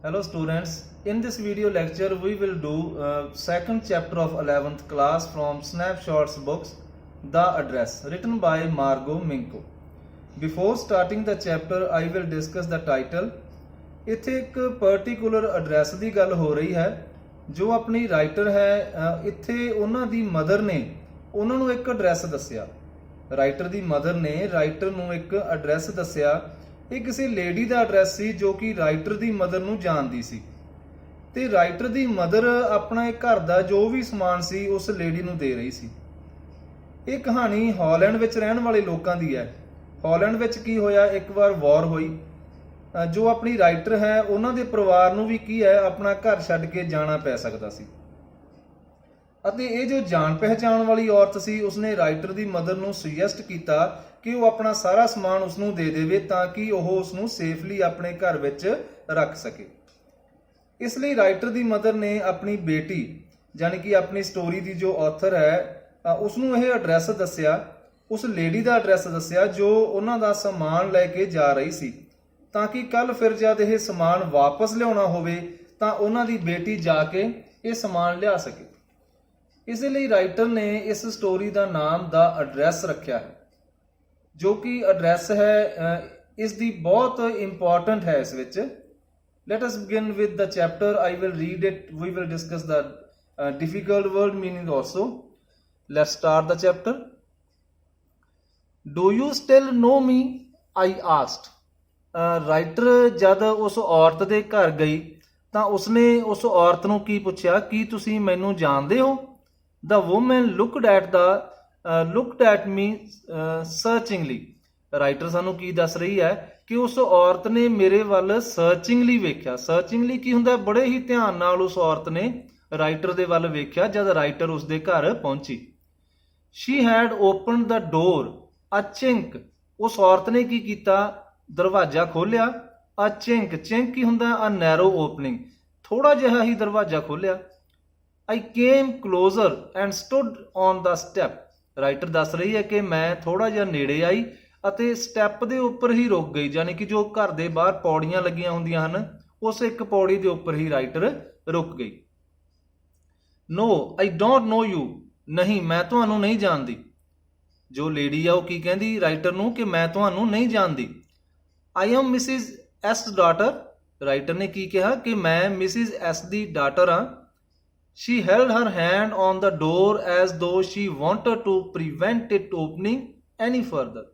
Hello students, in this video lecture we will do second chapter of 11th class from Snapshots books, The Address, written by Margot Minko. Before starting the chapter, I will discuss the title. ਇੱਥੇ ਇੱਕ particular address ਦੀ ਗੱਲ ਹੋ ਰਹੀ ਹੈ ਜੋ ਆਪਣੀ writer ਹੈ ਇੱਥੇ ਉਹਨਾਂ ਦੀ ਮਦਰ ਨੇ ਉਹਨਾਂ ਨੂੰ ਇੱਕ ਐਡਰੈਸ ਦੱਸਿਆ ਰਾਈਟਰ ਦੀ ਮਦਰ ਨੇ ਰਾਈਟਰ ਨੂੰ ਇੱਕ ਐਡਰੈਸ ਦੱਸਿਆ ਇਹ ਕਿਸੇ ਲੇਡੀ ਦਾ ਐਡਰੈਸ ਸੀ ਜੋ ਕਿ ਰਾਈਟਰ ਦੀ ਮਦਰ ਨੂੰ ਜਾਣਦੀ ਸੀ ਤੇ ਰਾਈਟਰ ਦੀ ਮਦਰ ਆਪਣਾ ਇੱਕ ਘਰ ਦਾ ਜੋ ਵੀ ਸਮਾਨ ਸੀ ਉਸ ਲੇਡੀ ਨੂੰ ਦੇ ਰਹੀ ਸੀ ਇਹ ਕਹਾਣੀ ਹਾਲੈਂਡ ਵਿੱਚ ਰਹਿਣ ਵਾਲੇ ਲੋਕਾਂ ਦੀ ਹੈ ਹਾਲੈਂਡ ਵਿੱਚ ਕੀ ਹੋਇਆ ਇੱਕ ਵਾਰ ਵਾਰ ਹੋਈ ਜੋ ਆਪਣੀ ਰਾਈਟਰ ਹੈ ਉਹਨਾਂ ਦੇ ਪਰਿਵਾਰ ਨੂੰ ਵੀ ਕੀ ਹੈ ਆਪਣਾ ਘਰ ਛੱਡ ਕੇ ਜਾਣਾ ਪੈ ਸਕਦਾ ਸੀ ਅਤੇ ਇਹ ਜੋ ਜਾਣ ਪਹਿਚਾਣ ਵਾਲੀ ਔਰਤ ਸੀ ਉਸਨੇ ਰਾਈਟਰ ਦੀ ਮਦਰ ਨੂੰ ਸੁਜੈਸਟ ਕੀਤਾ ਕਿ ਉਹ ਆਪਣਾ ਸਾਰਾ ਸਮਾਨ ਉਸ ਨੂੰ ਦੇ ਦੇਵੇ ਤਾਂ ਕਿ ਉਹ ਉਸ ਨੂੰ ਸੇਫਲੀ ਆਪਣੇ ਘਰ ਵਿੱਚ ਰੱਖ ਸਕੇ ਇਸ ਲਈ ਰਾਈਟਰ ਦੀ ਮਦਰ ਨੇ ਆਪਣੀ ਬੇਟੀ ਯਾਨੀ ਕਿ ਆਪਣੀ ਸਟੋਰੀ ਦੀ ਜੋ ਆਥਰ ਹੈ ਉਸ ਨੂੰ ਇਹ ਐਡਰੈਸ ਦੱਸਿਆ ਉਸ ਲੇਡੀ ਦਾ ਐਡਰੈਸ ਦੱਸਿਆ ਜੋ ਉਹਨਾਂ ਦਾ ਸਮਾਨ ਲੈ ਕੇ ਜਾ ਰਹੀ ਸੀ ਤਾਂ ਕਿ ਕੱਲ ਫਿਰ ਜਦ ਇਹ ਸਮਾਨ ਵਾਪਸ ਲਿਆਉਣਾ ਹੋਵੇ ਤਾਂ ਉਹਨਾਂ ਦੀ ਬੇਟੀ ਜਾ ਕੇ ਇਹ ਸਮਾਨ ਲਿਆ ਸਕੇ ਇਸ ਲਈ ਰਾਈਟਰ ਨੇ ਇਸ ਸਟੋਰੀ ਦਾ ਨਾਮ ਦਾ ਐਡਰੈਸ ਰੱਖਿਆ ਹੈ ਜੋ ਕਿ ਐਡਰੈਸ ਹੈ ਇਸ ਦੀ ਬਹੁਤ ਇੰਪੋਰਟੈਂਟ ਹੈ ਇਸ ਵਿੱਚ let us begin with the chapter. I will read it. We will discuss the difficult word meaning also. Let's start the chapter. Do you still know me? I asked. Writer ਜਦ ਉਸ ਔਰਤ ਦੇ ਘਰ ਗਈ ਤਾਂ ਉਸਨੇ ਉਸ ਔਰਤ ਨੂੰ ਕੀ ਪੁੱਛਿਆ ਕੀ ਤੁਸੀਂ ਮੈਨੂੰ ਜਾਣਦੇ ਹੋ The woman looked at me searchingly. Writer ਸਾਨੂੰ ਕੀ ਦੱਸ ਰਹੀ ਹੈ ਕਿ ਉਸ ਔਰਤ ਨੇ ਮੇਰੇ ਵੱਲ ਸਰਚਿੰਗਲੀ ਵੇਖਿਆ ਸਰਚਿੰਗਲੀ ਕੀ ਹੁੰਦਾ ਬੜੇ ਹੀ ਧਿਆਨ ਨਾਲ ਉਸ ਔਰਤ ਨੇ ਰਾਈਟਰ ਦੇ ਵੱਲ ਵੇਖਿਆ ਜਦ ਰਾਈਟਰ ਉਸ ਦੇ ਘਰ ਪਹੁੰਚੀ She had opened the door a chink. ਉਸ ਔਰਤ ਨੇ ਕੀ ਕੀਤਾ ਦਰਵਾਜ਼ਾ ਖੋਲਿਆ a chink ਕੀ ਹੁੰਦਾ a narrow opening ਥੋੜਾ ਜਿਹਾ ਹੀ ਦਰਵਾਜ਼ਾ ਖੋਲਿਆ I came closer and stood on the step. Writer ਦੱਸ ਰਹੀ ਹੈ ਕਿ ਮੈਂ ਥੋੜਾ ਜਿਹਾ ਨੇੜੇ ਆਈ ਅਤੇ ਸਟੈਪ ਦੇ ਉੱਪਰ ਹੀ ਰੁਕ ਗਈ ਯਾਨੀ ਕਿ ਜੋ ਘਰ ਦੇ ਬਾਹਰ ਪੌੜੀਆਂ ਲੱਗੀਆਂ ਹੁੰਦੀਆਂ ਹਨ ਉਸ ਇੱਕ ਪੌੜੀ ਦੇ ਉੱਪਰ ਹੀ ਰਾਈਟਰ ਰੁਕ ਗਈ No, I don't know you. ਨਹੀਂ ਮੈਂ ਤੁਹਾਨੂੰ ਨਹੀਂ ਜਾਣਦੀ ਜੋ ਲੇਡੀ ਆ ਉਹ ਕੀ ਕਹਿੰਦੀ ਰਾਈਟਰ ਨੂੰ ਕਿ ਮੈਂ ਤੁਹਾਨੂੰ ਨਹੀਂ ਜਾਣਦੀ I am Mrs. S daughter. Writer ਨੇ ਕੀ ਕਿਹਾ ਕਿ ਮੈਂ Mrs. S ਦੀ ਡਾਟਰ ਹਾਂ She held her hand on the door as though she wanted to prevent it opening any further.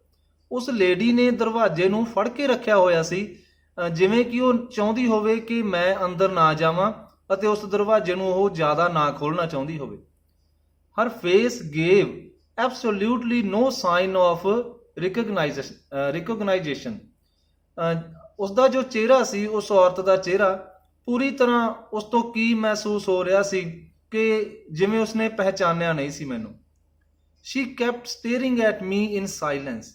ਉਸ ਲੇਡੀ ਨੇ ਦਰਵਾਜ਼ੇ ਨੂੰ ਫੜ ਕੇ ਰੱਖਿਆ ਹੋਇਆ ਸੀ ਜਿਵੇਂ ਕਿ ਉਹ ਚਾਹੁੰਦੀ ਹੋਵੇ ਕਿ ਮੈਂ ਅੰਦਰ ਨਾ ਜਾਵਾਂ ਅਤੇ ਉਸ ਦਰਵਾਜ਼ੇ ਨੂੰ ਉਹ ਜ਼ਿਆਦਾ ਨਾ ਖੋਲ੍ਹਣਾ ਚਾਹੁੰਦੀ ਹੋਵੇ Her face gave absolutely no sign of recognition. ਉਸਦਾ ਜੋ ਚਿਹਰਾ ਸੀ ਉਸ ਔਰਤ ਦਾ ਚਿਹਰਾ ਪੂਰੀ ਤਰ੍ਹਾਂ ਉਸ ਤੋਂ ਕੀ ਮਹਿਸੂਸ ਹੋ ਰਿਹਾ ਸੀ ਕਿ ਜਿਵੇਂ ਉਸਨੇ ਪਹਿਚਾਨਿਆ ਨਹੀਂ ਸੀ ਮੈਨੂੰ She kept staring at me in silence.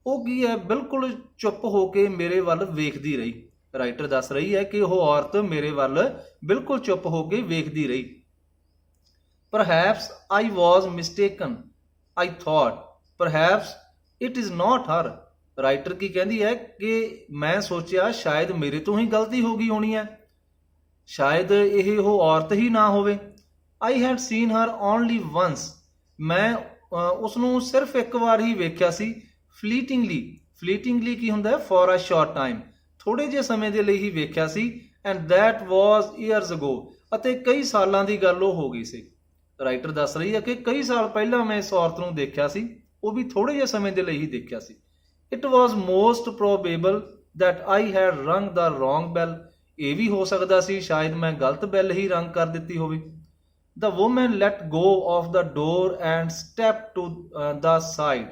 ਉਹ ਕੀ ਹੈ ਬਿਲਕੁਲ ਚੁੱਪ ਹੋ ਕੇ ਮੇਰੇ ਵੱਲ ਵੇਖਦੀ ਰਹੀ ਰਾਈਟਰ ਦੱਸ ਰਹੀ ਹੈ ਕਿ ਉਹ ਔਰਤ ਮੇਰੇ ਵੱਲ ਬਿਲਕੁਲ ਚੁੱਪ ਹੋ ਕੇ ਵੇਖਦੀ ਰਹੀ Perhaps I was mistaken. I thought. Perhaps it is not her. Writer ਕੀ ਕਹਿੰਦੀ ਹੈ ਕਿ ਮੈਂ ਸੋਚਿਆ ਸ਼ਾਇਦ ਮੇਰੇ ਤੋਂ ਹੀ ਗਲਤੀ ਹੋ ਗਈ ਹੋਣੀ ਹੈ ਸ਼ਾਇਦ ਇਹ ਉਹ ਔਰਤ ਹੀ ਨਾ ਹੋਵੇ I had seen her only once. ਮੈਂ ਉਸ ਨੂੰ ਸਿਰਫ ਇੱਕ ਵਾਰ ਹੀ ਵੇਖਿਆ ਸੀ fleetingly ਕੀ ਹੁੰਦਾ ਹੈ for a short time ਥੋੜੇ ਜਿਹੇ ਸਮੇਂ ਦੇ ਲਈ ਹੀ ਵੇਖਿਆ ਸੀ and that was years ago. ਅਤੇ ਕਈ ਸਾਲਾਂ ਦੀ ਗੱਲ ਉਹ ਹੋ ਗਈ ਸੀ ਰਾਈਟਰ ਦੱਸ ਰਹੀ ਹੈ ਕਿ ਕਈ ਸਾਲ ਪਹਿਲਾਂ ਮੈਂ ਇਸ ਔਰਤ ਨੂੰ ਦੇਖਿਆ ਸੀ ਉਹ ਵੀ ਥੋੜੇ ਜਿਹੇ ਸਮੇਂ ਦੇ ਲਈ ਹੀ ਦੇਖਿਆ ਸੀ It was most probable that I had rung the wrong bell. ਇਹ ਵੀ ਹੋ ਸਕਦਾ ਸੀ ਸ਼ਾਇਦ ਮੈਂ ਗਲਤ ਬੈਲ ਹੀ ਰੰਗ ਕਰ ਦਿੱਤੀ ਹੋਵੇ The woman let go of the door and stepped to the side.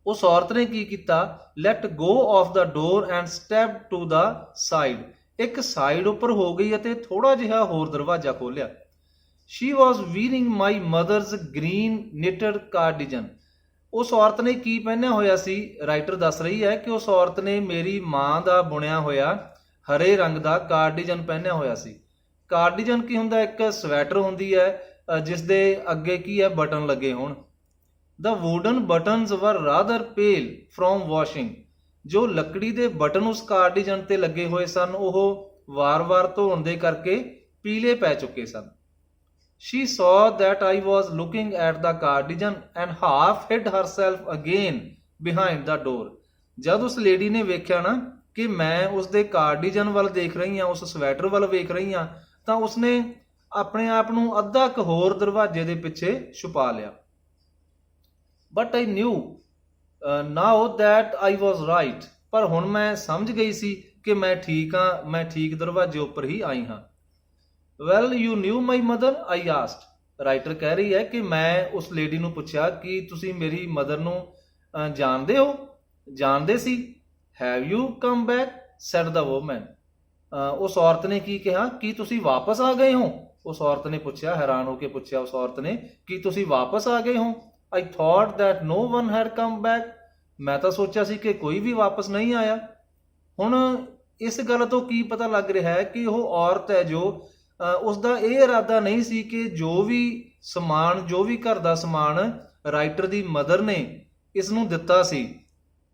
ਉਸ ਔਰਤ ਨੇ ਕੀ ਕੀਤਾ let go of the door and stepped to the side. ਇੱਕ ਸਾਈਡ ਉੱਪਰ ਹੋ ਗਈ ਅਤੇ ਥੋੜਾ ਜਿਹਾ ਹੋਰ ਦਰਵਾਜ਼ਾ ਖੋਲ੍ਹਿਆ She was wearing my mother's green knitted cardigan. ਉਸ ਔਰਤ ਨੇ ਕੀ ਪਹਿਨਿਆ ਹੋਇਆ ਸੀ ਰਾਈਟਰ ਦੱਸ ਰਹੀ ਹੈ ਕਿ ਉਸ ਔਰਤ ਨੇ ਮੇਰੀ ਮਾਂ ਦਾ ਬੁਣਿਆ ਹੋਇਆ ਹਰੇ ਰੰਗ ਦਾ ਕਾਰਡੀਜਨ ਪਹਿਨਿਆ ਹੋਇਆ ਸੀ ਕਾਰਡੀਜਨ ਕੀ ਹੁੰਦਾ ਇੱਕ ਸਵੈਟਰ ਹੁੰਦੀ ਹੈ ਜਿਸ ਦੇ ਅੱਗੇ ਕੀ ਹੈ ਬਟਨ ਲੱਗੇ ਹੋਣ The wooden buttons were rather pale from washing. ਜੋ ਲੱਕੜੀ ਦੇ ਬਟਨ ਉਸ ਕਾਰਡੀਜਨ ਤੇ ਲੱਗੇ ਹੋਏ ਸਨ ਉਹ ਵਾਰ-ਵਾਰ ਧੋਣ ਦੇ ਕਰਕੇ ਪੀਲੇ ਪੈ ਚੁੱਕੇ ਸਨ। She saw that I was looking at the cardigan and half hid herself again behind the door. ਜਦ ਉਸ ਲੇਡੀ ਨੇ ਵੇਖਿਆ ਨਾ ਕਿ ਮੈਂ ਉਸਦੇ ਕਾਰਡੀਜਨ ਵੱਲ ਦੇਖ ਰਹੀ ਹਾਂ, ਉਸ ਸਵੈਟਰ ਵੱਲ ਵੇਖ ਰਹੀ ਹਾਂ, ਤਾਂ ਉਸਨੇ ਆਪਣੇ ਆਪ ਨੂੰ ਅੱਧਾ ਕੁ ਹੋਰ ਦਰਵਾਜ਼ੇ ਦੇ ਪਿੱਛੇ ਛੁਪਾ ਲਿਆ। But I knew now that I was right. ਪਰ ਹੁਣ ਮੈਂ ਸਮਝ ਗਈ ਸੀ ਕਿ ਮੈਂ ਠੀਕ ਹਾਂ, ਮੈਂ ਠੀਕ ਦਰਵਾਜ਼ੇ ਉੱਪਰ ਹੀ ਆਈ ਹਾਂ। Well, you knew my mother? I asked. Writer ਕਹਿ ਰਹੀ ਹੈ ਕਿ ਮੈਂ ਉਸ ਲੇਡੀ ਨੂੰ ਪੁੱਛਿਆ ਕਿ ਤੁਸੀਂ ਮੇਰੀ ਮਦਰ ਨੂੰ ਜਾਣਦੇ ਹੋ, ਜਾਣਦੇ ਸੀ। Have you come back? said the woman. ਉਸ ਔਰਤ ਨੇ ਕੀ ਕਿਹਾ ਕਿ ਤੁਸੀਂ ਵਾਪਸ ਆ ਗਏ ਹੋ? ਉਸ ਔਰਤ ਨੇ ਪੁੱਛਿਆ, ਹੈਰਾਨ ਹੋ ਕੇ ਪੁੱਛਿਆ ਉਸ ਔਰਤ ਨੇ ਕਿ ਤੁਸੀਂ ਵਾਪਸ ਆ ਗਏ ਹੋ। I thought that no one had come back. ਮੈਂ ਤਾਂ ਸੋਚਿਆ ਸੀ ਕਿ ਕੋਈ ਵੀ ਵਾਪਸ ਨਹੀਂ ਆਇਆ। ਹੁਣ ਇਸ ਗੱਲ ਤੋਂ ਕੀ ਪਤਾ ਲੱਗ ਰਿਹਾ ਹੈ ਕਿ ਉਹ ਔਰਤ ਹੈ ਜੋ ਉਸਦਾ ਇਹ ਇਰਾਦਾ ਨਹੀਂ ਸੀ ਕਿ ਜੋ ਵੀ ਸਮਾਨ, ਜੋ ਵੀ ਘਰ ਦਾ ਸਮਾਨ ਰਾਈਟਰ ਦੀ ਮਦਰ ਨੇ ਇਸ ਨੂੰ ਦਿੱਤਾ ਸੀ,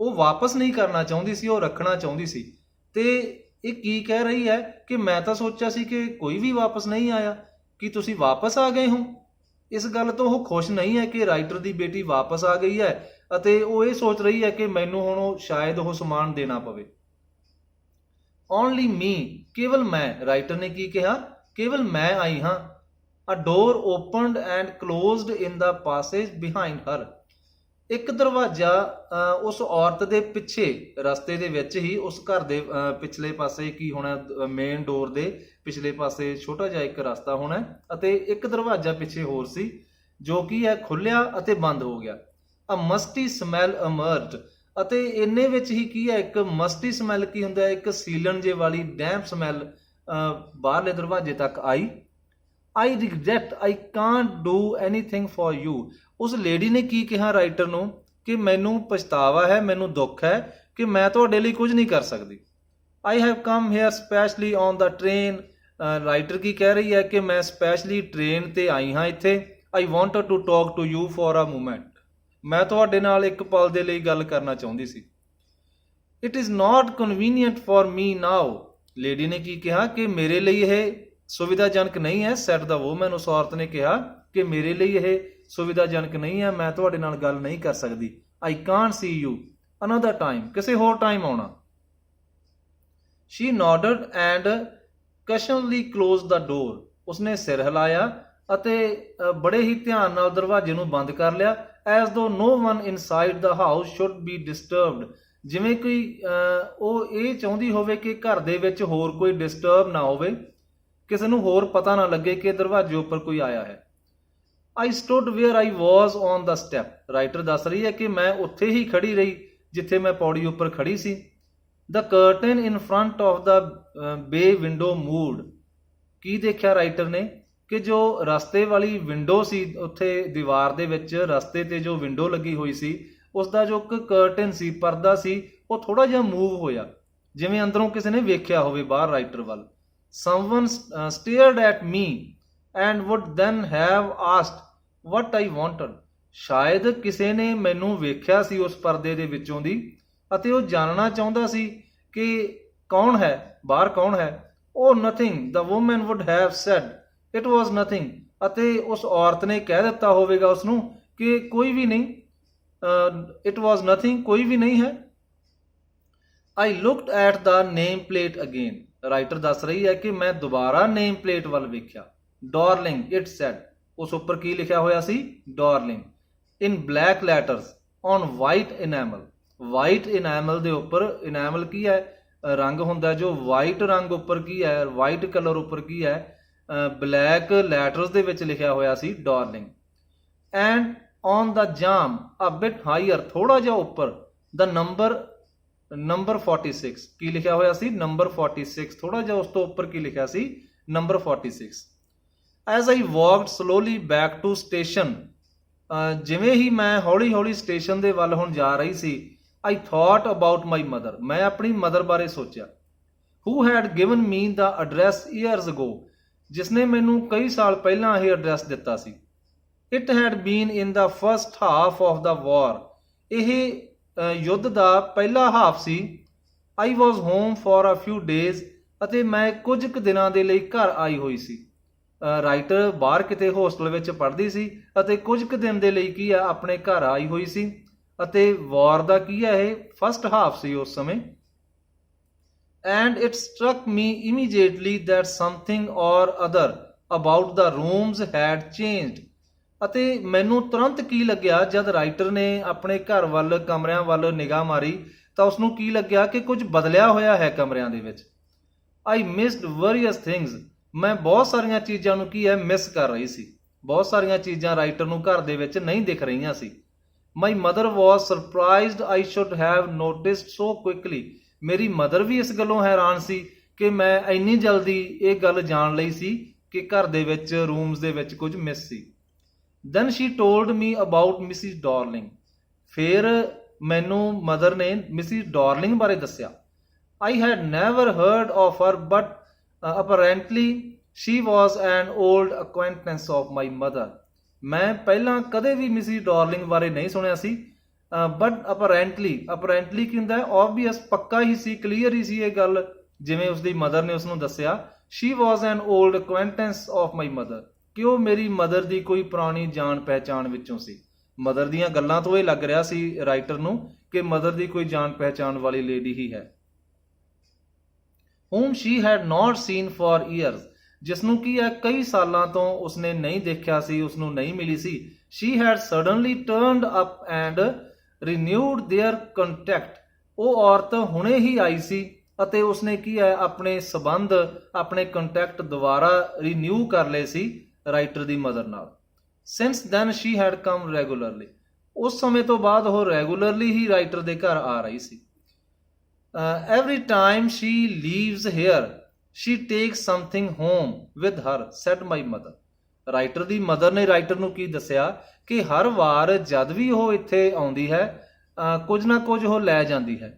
ਉਹ ਵਾਪਸ ਨਹੀਂ ਕਰਨਾ ਚਾਹੁੰਦੀ ਸੀ, ਉਹ ਰੱਖਣਾ ਚਾਹੁੰਦੀ ਸੀ। ਤੇ ਇਹ ਕੀ ਕਹਿ ਰਹੀ ਹੈ ਕਿ ਮੈਂ ਤਾਂ ਸੋਚਿਆ ਸੀ ਕਿ ਕੋਈ ਵੀ ਵਾਪਸ ਨਹੀਂ ਆਇਆ, ਕਿ ਤੁਸੀਂ ਵਾਪਸ ਆ ਗਏ ਹੋ। ਇਸ ਗੱਲ ਤੋਂ ਉਹ ਖੁਸ਼ ਨਹੀਂ ਹੈ ਕਿ ਰਾਈਟਰ ਦੀ ਬੇਟੀ ਵਾਪਸ ਆ ਗਈ ਹੈ, ਅਤੇ ਉਹ ਇਹ ਸੋਚ ਰਹੀ ਹੈ ਕਿ ਮੈਨੂੰ ਹੁਣ ਉਹ ਸ਼ਾਇਦ ਉਹ ਸਮਾਨ ਦੇਣਾ ਪਵੇ। ਓਨਲੀ ਮੀ, ਕੇਵਲ ਮੈਂ, ਰਾਈਟਰ ਨੇ ਕੀ ਕਿਹਾ, ਕੇਵਲ ਮੈਂ ਆਈ ਹਾਂ। A door opened and closed in the passage behind her. ਇੱਕ ਦਰਵਾਜ਼ਾ ਉਸ ਔਰਤ ਦੇ ਪਿੱਛੇ, ਰਸਤੇ ਦੇ ਵਿੱਚ ਹੀ, ਉਸ ਘਰ ਦੇ ਪਿਛਲੇ ਪਾਸੇ ਕੀ ਹੋਣਾ, ਮੇਨ ਡੋਰ ਦੇ ਪਿਛਲੇ ਪਾਸੇ ਛੋਟਾ ਜਿਹਾ ਇੱਕ ਰਸਤਾ ਹੋਣਾ, ਅਤੇ ਇੱਕ ਦਰਵਾਜ਼ਾ ਪਿੱਛੇ ਹੋਰ ਸੀ ਜੋ ਕੀ ਹੈ ਖੁੱਲਿਆ ਅਤੇ ਬੰਦ ਹੋ ਗਿਆ। ਅ ਮਸਟੀ ਸਮੈਲ ਅਮਰਜਡ, ਅਤੇ ਇੰਨੇ ਵਿੱਚ ਹੀ ਕੀ ਹੈ, ਇੱਕ ਮਸਟੀ ਸਮੈਲ ਕੀ ਹੁੰਦਾ ਹੈ, ਇੱਕ ਸੀਲਣ ਜੇ ਵਾਲੀ ਡੈਂਪ ਸਮੈਲ ਬਾਹਰਲੇ ਦਰਵਾਜ਼ੇ ਤੱਕ ਆਈ। I regret I can't do anything for you. ਉਸ ਲੇਡੀ ਨੇ ਕੀ ਕਿਹਾ ਰਾਈਟਰ ਨੂੰ ਕਿ ਮੈਨੂੰ ਪਛਤਾਵਾ ਹੈ, ਮੈਨੂੰ ਦੁੱਖ ਹੈ ਕਿ ਮੈਂ ਤੁਹਾਡੇ ਲਈ ਕੁਝ ਨਹੀਂ ਕਰ ਸਕਦੀ। I have come here specially on the train. Writer ਕੀ ਕਹਿ ਰਹੀ ਹੈ ਕਿ ਮੈਂ ਸਪੈਸ਼ਲੀ ਟ੍ਰੇਨ ਤੇ ਆਈ ਹਾਂ ਇੱਥੇ। I wanted to talk to you for a moment. ਮੈਂ ਤੁਹਾਡੇ ਨਾਲ ਇੱਕ ਪਲ ਦੇ ਲਈ ਗੱਲ ਕਰਨਾ ਚਾਹੁੰਦੀ ਸੀ। It is not convenient for me now. Lady ਨੇ ਕੀ ਕਿਹਾ ਕਿ ਮੇਰੇ ਲਈ ਇਹ ਸੁਵਿਧਾਜਨਕ ਨਹੀਂ ਹੈ। ਸੈਡ ਦਾ ਵੂਮਨ, ਉਸ ਔਰਤ ਨੇ ਕਿਹਾ ਕਿ ਮੇਰੇ ਲਈ ਇਹ ਸੁਵਿਧਾਜਨਕ ਨਹੀਂ ਹੈ, ਮੈਂ ਤੁਹਾਡੇ ਨਾਲ ਗੱਲ ਨਹੀਂ ਕਰ ਸਕਦੀ। I can't C you another time, ਕਿਸੇ ਹੋਰ ਟਾਈਮ ਆਉਣਾ। ਸ਼ੀ ਨੋਡਡ ਐਂਡ ਕਸ਼ਨਲੀ ਕਲੋਜ਼ ਦਾ ਡੋਰ। ਉਸਨੇ ਸਿਰ ਹਿਲਾਇਆ ਅਤੇ ਬੜੇ ਹੀ ਧਿਆਨ ਨਾਲ ਦਰਵਾਜ਼ੇ ਨੂੰ ਬੰਦ ਕਰ ਲਿਆ। As though no one inside the house should be disturbed. ਜਿਵੇਂ ਕੋਈ ਉਹ ਇਹ ਚਾਹੁੰਦੀ ਹੋਵੇ ਕਿ ਘਰ ਦੇ ਵਿੱਚ ਹੋਰ ਕੋਈ ਡਿਸਟਰਬ ਨਾ ਹੋਵੇ, ਕਿਸੇ ਨੂੰ ਹੋਰ ਪਤਾ ਨਾ ਲੱਗੇ ਕਿ ਦਰਵਾਜ਼ੇ ਉੱਪਰ ਕੋਈ ਆਇਆ ਹੈ। I stood where I was on the step. Writer ਦੱਸ ਰਹੀ ਹੈ ਕਿ ਮੈਂ ਉੱਥੇ ਹੀ ਖੜੀ ਰਹੀ ਜਿੱਥੇ ਮੈਂ ਪੌੜੀ ਉੱਪਰ ਖੜੀ ਸੀ। The curtain in front of the bay window moved. ਕੀ ਦੇਖਿਆ ਰਾਈਟਰ ਨੇ ਕਿ ਜੋ ਰਸਤੇ ਵਾਲੀ ਵਿੰਡੋ ਸੀ, ਉੱਥੇ ਦੀਵਾਰ ਦੇ ਵਿੱਚ ਰਸਤੇ ਤੇ ਜੋ ਵਿੰਡੋ ਲੱਗੀ ਹੋਈ ਸੀ, ਉਸ ਦਾ ਜੋ ਇੱਕ ਕਰਟਨ ਸੀ, ਪਰਦਾ ਸੀ, ਉਹ ਥੋੜਾ ਜਿਹਾ ਮੂਵ ਹੋਇਆ, ਜਿਵੇਂ ਅੰਦਰੋਂ ਕਿਸੇ ਨੇ ਵੇਖਿਆ ਹੋਵੇ ਬਾਹਰ ਰਾਈਟਰ ਵੱਲ। Someone stared at me and would then have asked what I wanted. ਸ਼ਾਇਦ ਕਿਸੇ ਨੇ ਮੈਨੂੰ ਵੇਖਿਆ ਸੀ ਉਸ ਪਰਦੇ ਦੇ ਵਿੱਚੋਂ ਦੀ, ਅਤੇ ਉਹ ਜਾਣਨਾ ਚਾਹੁੰਦਾ ਸੀ ਕਿ ਕੌਣ ਹੈ, ਬਾਹਰ ਕੌਣ ਹੈ। Oh, nothing, the woman would have said. It was nothing. ਅਤੇ ਉਸ ਔਰਤ ਨੇ ਕਹਿ ਦਿੱਤਾ ਹੋਵੇਗਾ ਉਸਨੂੰ ਕਿ ਕੋਈ ਵੀ ਨਹੀਂ, it was nothing, ਕੋਈ ਵੀ ਨਹੀਂ ਹੈ। I looked at the name plate again. Writer ਦੱਸ ਰਹੀ ਹੈ ਕਿ ਮੈਂ ਦੁਬਾਰਾ ਨੇਮ ਪਲੇਟ ਵੱਲ ਵੇਖਿਆ। Darling it said. ਉਸ ਉੱਪਰ ਕੀ ਲਿਖਿਆ ਹੋਇਆ ਸੀ? Darling. In black letters on white enamel. White enamel ਦੇ ਉੱਪਰ, ਇਨੈਮਲ ਕੀ ਹੈ? ਰੰਗ ਹੁੰਦਾ ਜੋ ਵਾਈਟ ਰੰਗ ਉੱਪਰ ਕੀ ਹੈ, ਵਾਈਟ ਕਲਰ ਉੱਪਰ ਕੀ ਹੈ, ਬਲੈਕ ਲੈਟਰਸ ਦੇ ਵਿੱਚ ਲਿਖਿਆ ਹੋਇਆ ਸੀ darling. And on the jamb a bit higher, ਥੋੜਾ ਜਿਹਾ ਉੱਪਰ, ਦਾ ਨੰਬਰ 46। ਕੀ ਲਿਖਿਆ ਹੋਇਆ ਸੀ? ਨੰਬਰ 46। ਥੋੜਾ ਜਿਹਾ ਉਸ ਤੋਂ ਉੱਪਰ ਕੀ ਲਿਖਿਆ ਸੀ? Number 46। As I walked slowly back to station. ਜਿਵੇਂ ਹੀ ਮੈਂ ਹੌਲੀ ਹੌਲੀ ਸਟੇਸ਼ਨ ਦੇ ਵੱਲ ਹੁਣ ਜਾ ਰਹੀ ਸੀ, I thought about my mother. ਮੈਂ ਆਪਣੀ ਮਦਰ ਬਾਰੇ ਸੋਚਿਆ। Who had given me the address years ago. ਜਿਸਨੇ ਮੈਨੂੰ ਕਈ ਸਾਲ ਪਹਿਲਾਂ ਇਹ ਐਡਰੈਸ ਦਿੱਤਾ ਸੀ। It had been in the first half of the war. ਇਹ ਯੁੱਧ ਦਾ ਪਹਿਲਾ ਹਾਫ ਸੀ। I was home for a few days ਅਤੇ ਮੈਂ ਕੁਝ ਕੁ ਦਿਨਾਂ ਦੇ ਲਈ ਘਰ ਆਈ ਹੋਈ ਸੀ। ਰਾਈਟਰ ਬਾਹਰ ਕਿਤੇ ਹੋਸਟਲ ਵਿੱਚ ਪੜ੍ਹਦੀ ਸੀ ਅਤੇ ਕੁਝ ਕੁ ਦਿਨ ਦੇ ਲਈ ਕੀ ਆ ਆਪਣੇ ਘਰ ਆਈ ਹੋਈ ਸੀ, ਅਤੇ ਵਾਰ ਦਾ ਕੀ ਹੈ ਇਹ ਫਸਟ ਹਾਫ ਸੀ ਉਸ ਸਮੇਂ। And it struck me immediately that something or other about the rooms had changed. ਅਤੇ ਮੈਨੂੰ ਤੁਰੰਤ ਕੀ ਲੱਗਿਆ ਜਦ ਰਾਈਟਰ ਨੇ ਆਪਣੇ ਘਰ ਵੱਲ ਕਮਰਿਆਂ ਵੱਲ ਨਿਗਾਹ ਮਾਰੀ ਤਾਂ ਉਸਨੂੰ ਕੀ ਲੱਗਿਆ ਕਿ ਕੁਝ ਬਦਲਿਆ ਹੋਇਆ ਹੈ ਕਮਰਿਆਂ ਦੇ ਵਿੱਚ। I missed various things. ਮੈਂ ਬਹੁਤ ਸਾਰੀਆਂ ਚੀਜ਼ਾਂ ਨੂੰ ਕੀ ਹੈ ਮਿਸ ਕਰ ਰਹੀ ਸੀ। ਬਹੁਤ ਸਾਰੀਆਂ ਚੀਜ਼ਾਂ ਰਾਈਟਰ ਨੂੰ ਘਰ ਦੇ ਵਿੱਚ ਨਹੀਂ ਦਿਖ ਰਹੀਆਂ ਸੀ। My mother was surprised I should have noticed so quickly. ਮੇਰੀ ਮਦਰ ਵੀ ਇਸ ਗੱਲੋਂ ਹੈਰਾਨ ਸੀ ਕਿ ਮੈਂ ਇੰਨੀ ਜਲਦੀ ਇਹ ਗੱਲ ਜਾਣ ਲਈ ਸੀ ਕਿ ਘਰ ਦੇ ਵਿੱਚ ਰੂਮਸ ਦੇ ਵਿੱਚ ਕੁਝ miss C. Then she told me about Mrs. Darling. ਫਿਰ ਮੈਨੂੰ ਮਦਰ ਨੇ ਮਿਸਿਸ ਡਾਰਲਿੰਗ ਬਾਰੇ ਦੱਸਿਆ। I had never heard of her, but apparently she was an old acquaintance of my mother. ਮੈਂ ਪਹਿਲਾਂ ਕਦੇ ਵੀ ਮਿਸਿਸ ਡਾਰਲਿੰਗ ਬਾਰੇ ਨਹੀਂ ਸੁਣਿਆ ਸੀ, ਬਟ ਅਪਰੈਂਟਲੀ ਕੀ ਹੁੰਦਾ ਹੈ ਓਬਵੀਅਸ, ਪੱਕਾ ਹੀ ਸੀ, ਕਲੀਅਰ ਹੀ ਸੀ ਇਹ ਗੱਲ, ਜਿਵੇਂ ਉਸਦੀ ਮਦਰ ਨੇ ਉਸਨੂੰ ਦੱਸਿਆ। ਸ਼ੀ ਵਾਜ਼ ਐਨ ਓਲਡ ਅਕੁਆਇੰਟੈਂਸ ਆਫ ਮਾਈ ਮਦਰ, ਕਿ ਉਹ ਮੇਰੀ ਮਦਰ ਦੀ ਕੋਈ ਪੁਰਾਣੀ ਜਾਣ ਪਹਿਚਾਣ ਵਿੱਚੋਂ ਸੀ। ਮਦਰ ਦੀਆਂ ਗੱਲਾਂ ਤੋਂ ਇਹ ਲੱਗ ਰਿਹਾ ਸੀ ਰਾਈਟਰ ਨੂੰ ਕਿ ਮਦਰ ਦੀ ਕੋਈ ਜਾਣ ਪਹਿਚਾਣ ਵਾਲੀ ਲੇਡੀ ਹੀ ਹੈ। whom she had not seen for years, ਜਿਸਨੂੰ ਕੀ ਹੈ ਕਈ ਸਾਲਾਂ ਤੋਂ ਉਸਨੇ ਨਹੀਂ ਦੇਖਿਆ ਸੀ, ਉਸਨੂੰ ਨਹੀਂ ਮਿਲੀ ਸੀ। she had suddenly turned up and renewed their contact. ਉਹ ਔਰਤ ਹੁਣੇ ਹੀ ਆਈ ਸੀ ਅਤੇ ਉਸਨੇ ਕੀ ਹੈ ਆਪਣੇ ਸਬੰਧ, ਆਪਣੇ ਕੰਟੈਕਟ ਦੁਬਾਰਾ ਰੀਨਿਊ ਕਰ ਲਏ ਸੀ ਰਾਈਟਰ ਦੀ ਮਦਰ ਨਾਲ। since then she had come regularly. ਉਸ ਸਮੇਂ ਤੋਂ ਬਾਅਦ ਉਹ ਰੈਗੂਲਰਲੀ ਹੀ ਰਾਈਟਰ ਦੇ ਘਰ ਆ ਰਹੀ ਸੀ। every time she leaves here she takes something home with her, said my mother. Writer ਦੀ ਮਦਰ ਨੇ ਰਾਈਟਰ ਨੂੰ ਕੀ ਦੱਸਿਆ ਕਿ ਹਰ ਵਾਰ ਜਦ ਵੀ ਉਹ ਇੱਥੇ ਆਉਂਦੀ ਹੈ ਕੁਝ ਨਾ ਕੁਝ ਉਹ ਲੈ ਜਾਂਦੀ ਹੈ।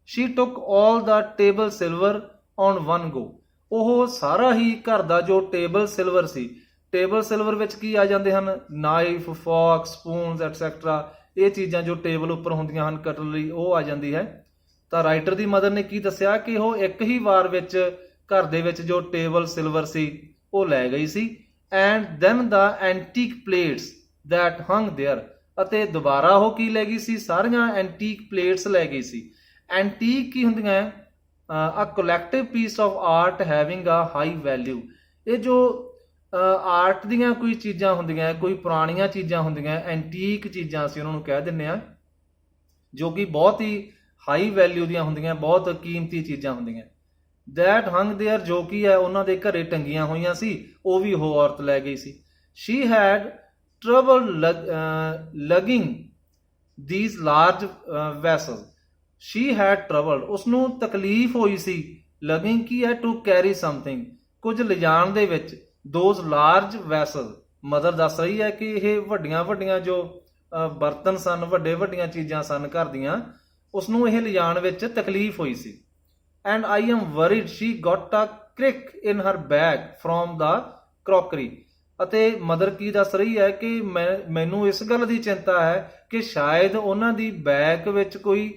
she took all the table silver on one go. ਉਹ ਸਾਰਾ ਹੀ ਘਰ ਦਾ ਜੋ ਟੇਬਲ ਸਿਲਵਰ ਸੀ, ਟੇਬਲ ਸਿਲਵਰ ਵਿੱਚ ਕੀ ਆ ਜਾਂਦੇ ਹਨ, ਨਾਈਫ, ਫੋਰਕ, ਸਪੂਨਸ ਐਟਸੈਟਰਾ, ਇਹ ਚੀਜ਼ਾਂ ਜੋ ਟੇਬਲ ਉੱਪਰ ਹੁੰਦੀਆਂ ਹਨ, ਕਟਲਰੀ, ਉਹ ਆ ਜਾਂਦੀ ਹੈ। ਤਾਂ ਰਾਈਟਰ ਦੀ ਮਦਰ ਨੇ ਕੀ ਦੱਸਿਆ ਕਿ ਉਹ ਇੱਕ ਹੀ ਵਾਰ ਵਿੱਚ ਘਰ ਦੇ ਵਿੱਚ ਜੋ ਟੇਬਲ ਸਿਲਵਰ ਸੀ ਉਹ ਲੈ ਗਈ ਸੀ। And then the antique plates that hung there, ਅਤੇ ਦੁਬਾਰਾ ਉਹ ਕੀ ਲੈ ਗਈ ਸੀ, ਸਾਰੀਆਂ ਐਂਟੀਕ ਪਲੇਟਸ ਲੈ ਗਈ ਸੀ। ਐਂਟੀਕ ਕੀ ਹੁੰਦੀਆਂ, a collective piece of art having a high value. ਇਹ ਜੋ ਆਰਟ ਦੀਆਂ ਕੋਈ ਚੀਜ਼ਾਂ ਹੁੰਦੀਆਂ, ਕੋਈ ਪੁਰਾਣੀਆਂ ਚੀਜ਼ਾਂ ਹੁੰਦੀਆਂ, ਐਂਟੀਕ ਚੀਜ਼ਾਂ ਅਸੀਂ ਉਹਨਾਂ ਨੂੰ ਕਹਿ ਦਿੰਦੇ ਹਾਂ, ਜੋ ਕਿ ਬਹੁਤ ਹੀ ਹਾਈ ਵੈਲਿਊ ਦੀਆਂ ਹੁੰਦੀਆਂ, ਬਹੁਤ ਕੀਮਤੀ ਚੀਜ਼ਾਂ ਹੁੰਦੀਆਂ। ਦੈਟ ਹੰਗ ਦੇਅਰ, ਜੋ ਕੀ ਹੈ ਉਹਨਾਂ ਦੇ ਘਰੇ ਟੰਗੀਆਂ ਹੋਈਆਂ ਸੀ, ਉਹ ਵੀ ਉਹ ਔਰਤ ਲੈ ਗਈ ਸੀ। She had trouble lugging these large vessels. She had trouble, ਉਸਨੂੰ ਤਕਲੀਫ ਹੋਈ ਸੀ, ਲਗਿੰਗ ਕੀ ਹੈ ਟੂ ਕੈਰੀ ਸਮਥਿੰਗ, ਕੁਝ ਲਿਜਾਣ ਦੇ ਵਿੱਚ। ਦੋਜ਼ ਲਾਰਜ ਵੈਸਲ, ਮਦਰ ਦੱਸ ਰਹੀ ਹੈ ਕਿ ਇਹ ਵੱਡੀਆਂ ਵੱਡੀਆਂ ਜੋ ਬਰਤਨ ਸਨ, ਵੱਡੀਆਂ ਚੀਜ਼ਾਂ ਸਨ ਘਰ ਦੀਆਂ, ਉਸਨੂੰ ਇਹ ਲਿਜਾਣ ਵਿੱਚ ਤਕਲੀਫ ਹੋਈ ਸੀ। And I am worried she got a crick in her back from the crockery. ਅਤੇ ਮਦਰ ਕੀ ਦੱਸ ਰਹੀ ਹੈ ਕਿ ਮੈਨੂੰ ਇਸ ਗੱਲ ਦੀ ਚਿੰਤਾ ਹੈ ਕਿ ਸ਼ਾਇਦ ਉਹਨਾਂ ਦੀ ਬੈਗ ਵਿੱਚ ਕੋਈ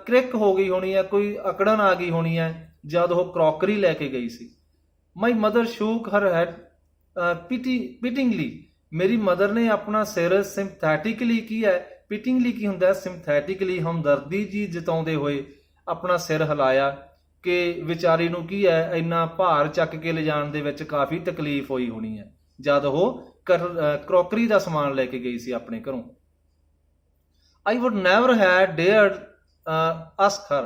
ਕ੍ਰਿਕ ਹੋ ਗਈ ਹੋਣੀ ਹੈ, ਕੋਈ ਅਕੜਨ ਆ ਗਈ ਹੋਣੀ ਹੈ ਜਦ ਉਹ ਕਰੋਕਰੀ ਲੈ ਕੇ ਗਈ ਸੀ। ਮਾਈ ਮਦਰ ਸ਼ੂਕ ਹਰ ਹੈਡ ਪਿਟਿੰਗਲੀ, ਮੇਰੀ ਮਦਰ ਨੇ ਆਪਣਾ ਸਿਰ ਸਿੰਪਥੈਟਿਕਲੀ ਕੀ ਹੈ, ਪਿਟਿੰਗਲੀ ਕੀ ਹੁੰਦਾ, ਸਿੰਪਥੈਟਿਕਲੀ ਹਮਦਰਦੀ ਜੀ ਜਤਾਉਂਦੇ ਹੋਏ ਆਪਣਾ ਸਿਰ ਹਿਲਾਇਆ ਕਿ ਵਿਚਾਰੀ ਨੂੰ ਕੀ ਹੈ ਇੰਨਾ ਭਾਰ ਚੱਕ ਕੇ ਲਿਜਾਣ ਦੇ ਵਿੱਚ ਕਾਫੀ ਤਕਲੀਫ ਹੋਈ ਹੋਣੀ ਹੈ ਜਦ ਉਹ ਕਰੋਕਰੀ ਦਾ ਸਮਾਨ ਲੈ ਕੇ ਗਈ ਸੀ ਆਪਣੇ ਘਰੋਂ। I would never have dared ask her.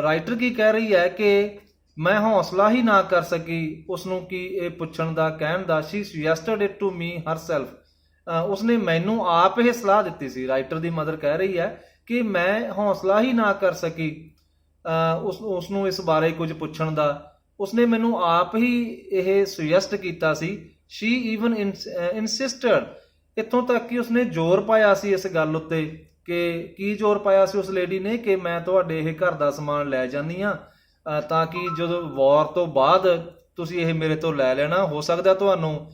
Writer ਕੀ ਕਹਿ ਰਹੀ ਹੈ ਕਿ ਮੈਂ ਹੌਸਲਾ ਹੀ ਨਾ ਕਰ ਸਕੀ ਉਸਨੂੰ ਕੀ ਇਹ ਪੁੱਛਣ ਦਾ, ਕਹਿਣ ਦਾ। She suggested it to me herself. ਉਸਨੇ ਮੈਨੂੰ ਆਪ ਇਹ ਸਲਾਹ ਦਿੱਤੀ ਸੀ। ਰਾਈਟਰ ਦੀ ਮਦਰ ਕਹਿ ਰਹੀ ਹੈ ਕਿ ਮੈਂ ਹੌਸਲਾ ਹੀ ਨਾ ਕਰ ਸਕੀ ਉਸਨੂੰ ਇਸ ਬਾਰੇ ਕੁਝ ਪੁੱਛਣ ਦਾ, ਉਸਨੇ ਮੈਨੂੰ ਆਪ ਹੀ ਇਹ ਸੁਜੈਸਟ ਕੀਤਾ ਸੀ। She even insisted, ਇੱਥੋਂ ਤੱਕ ਕਿ ਉਸਨੇ ਜ਼ੋਰ ਪਾਇਆ ਸੀ ਇਸ ਗੱਲ ਉੱਤੇ ਕਿ ਕੀ ਜ਼ੋਰ ਪਾਇਆ ਸੀ ਉਸ ਲੇਡੀ ਨੇ ਕਿ ਮੈਂ ਤੁਹਾਡੇ ਇਹ ਘਰ ਦਾ ਸਮਾਨ ਲੈ ਜਾਂਦੀ ਹਾਂ ਤਾਂ ਕਿ ਜਦੋਂ ਵਾਰ ਤੋਂ ਬਾਅਦ ਤੁਸੀਂ ਇਹ ਮੇਰੇ ਤੋਂ ਲੈ ਲੈਣਾ, ਹੋ ਸਕਦਾ ਤੁਹਾਨੂੰ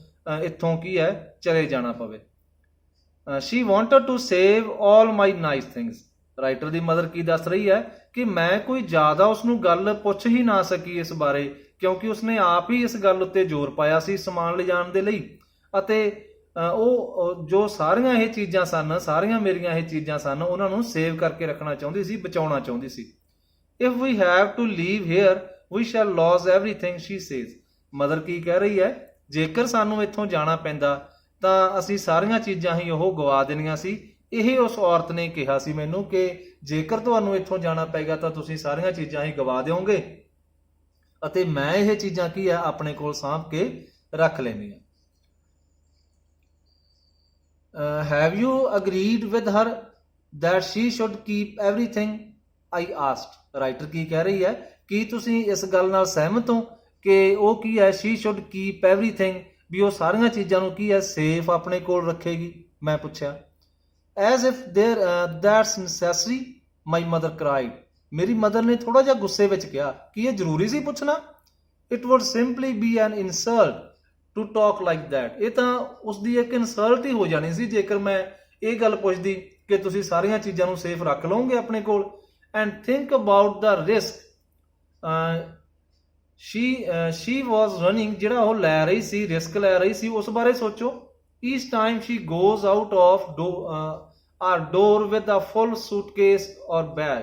ਇੱਥੋਂ ਕੀ ਹੈ ਚਲੇ ਜਾਣਾ ਪਵੇ। She wanted to save all my nice things. Writer ਦੀ ਮਦਰ ਕੀ ਦੱਸ ਰਹੀ ਹੈ ਕਿ ਮੈਂ ਕੋਈ ਜ਼ਿਆਦਾ ਉਸਨੂੰ ਗੱਲ ਪੁੱਛ ਹੀ ਨਾ ਸਕੀ ਇਸ ਬਾਰੇ, ਕਿਉਂਕਿ ਉਸਨੇ ਆਪ ਹੀ ਇਸ ਗੱਲ ਉੱਤੇ ਜ਼ੋਰ ਪਾਇਆ ਸੀ ਸਮਾਨ ਲਿਜਾਣ ਦੇ ਲਈ। ਅਤੇ ਉਹ ਜੋ ਸਾਰੀਆਂ ਇਹ ਚੀਜ਼ਾਂ ਸਨ, ਸਾਰੀਆਂ ਮੇਰੀਆਂ ਇਹ ਚੀਜ਼ਾਂ ਸਨ, ਉਹਨਾਂ ਨੂੰ ਸੇਵ ਕਰਕੇ ਰੱਖਣਾ ਚਾਹੁੰਦੀ ਸੀ, ਬਚਾਉਣਾ ਚਾਹੁੰਦੀ ਸੀ। If we have to leave here we shall lose everything, she says. Mother ਕੀ ਕਹਿ ਰਹੀ ਹੈ, ਜੇਕਰ ਸਾਨੂੰ ਇੱਥੋਂ ਜਾਣਾ ਪੈਂਦਾ ਤਾਂ ਅਸੀਂ ਸਾਰੀਆਂ ਚੀਜ਼ਾਂ ਹੀ ਉਹ ਗਵਾ ਦੇਣੀਆਂ ਸੀ। ਇਹ ਉਸ ਔਰਤ ਨੇ ਕਿਹਾ ਸੀ ਮੈਨੂੰ ਕਿ ਜੇਕਰ ਤੁਹਾਨੂੰ ਇੱਥੋਂ ਜਾਣਾ ਪਏਗਾ ਤਾਂ ਤੁਸੀਂ ਸਾਰੀਆਂ ਚੀਜ਼ਾਂ ਹੀ ਗਵਾ ਦਿਓਗੇ ਅਤੇ ਮੈਂ ਇਹ ਚੀਜ਼ਾਂ ਕੀ ਹੈ ਆਪਣੇ ਕੋਲ ਸਾਂਭ ਕੇ ਰੱਖ ਲੈਣੀਆਂ। Have you agreed with her that she should keep everything? I asked. Writer ਕੀ ਕਹਿ ਰਹੀ ਹੈ, ਕੀ ਤੁਸੀਂ ਇਸ ਗੱਲ ਨਾਲ ਸਹਿਮਤ ਹੋ ਕਿ ਉਹ ਕੀ ਹੈ she should keep everything, ਵੀ ਉਹ ਸਾਰੀਆਂ ਚੀਜ਼ਾਂ ਨੂੰ ਕੀ ਹੈ ਸੇਫ ਆਪਣੇ ਕੋਲ ਰੱਖੇਗੀ? ਮੈਂ ਪੁੱਛਿਆ। As if that's necessary, my mother cried. ਮੇਰੀ ਮਦਰ ਨੇ ਥੋੜਾ ਜਿਹਾ ਗੁੱਸੇ ਵਿੱਚ ਕਿਹਾ, ਕੀ ਇਹ ਜ਼ਰੂਰੀ ਸੀ ਪੁੱਛਣਾ? It would simply be an insult to talk like that. ਇਹ ਤਾਂ ਉਸਦੀ ਇੱਕ ਇਨਸਲਟ ਹੀ ਹੋ ਜਾਣੀ ਸੀ ਜੇਕਰ ਮੈਂ ਇਹ ਗੱਲ ਪੁੱਛਦੀ ਕਿ ਤੁਸੀਂ ਸਾਰੀਆਂ ਚੀਜ਼ਾਂ ਨੂੰ ਸੇਫ ਰੱਖ ਲਓਗੇ ਆਪਣੇ ਕੋਲ। And think about the risk she was running, ਜਿਹੜਾ ਉਹ ਲੈ ਰਹੀ ਸੀ, ਰਿਸਕ ਲੈ ਰਹੀ ਸੀ, ਉਸ ਬਾਰੇ ਸੋਚੋ। Each time she goes out of our door with a full suitcase or bag.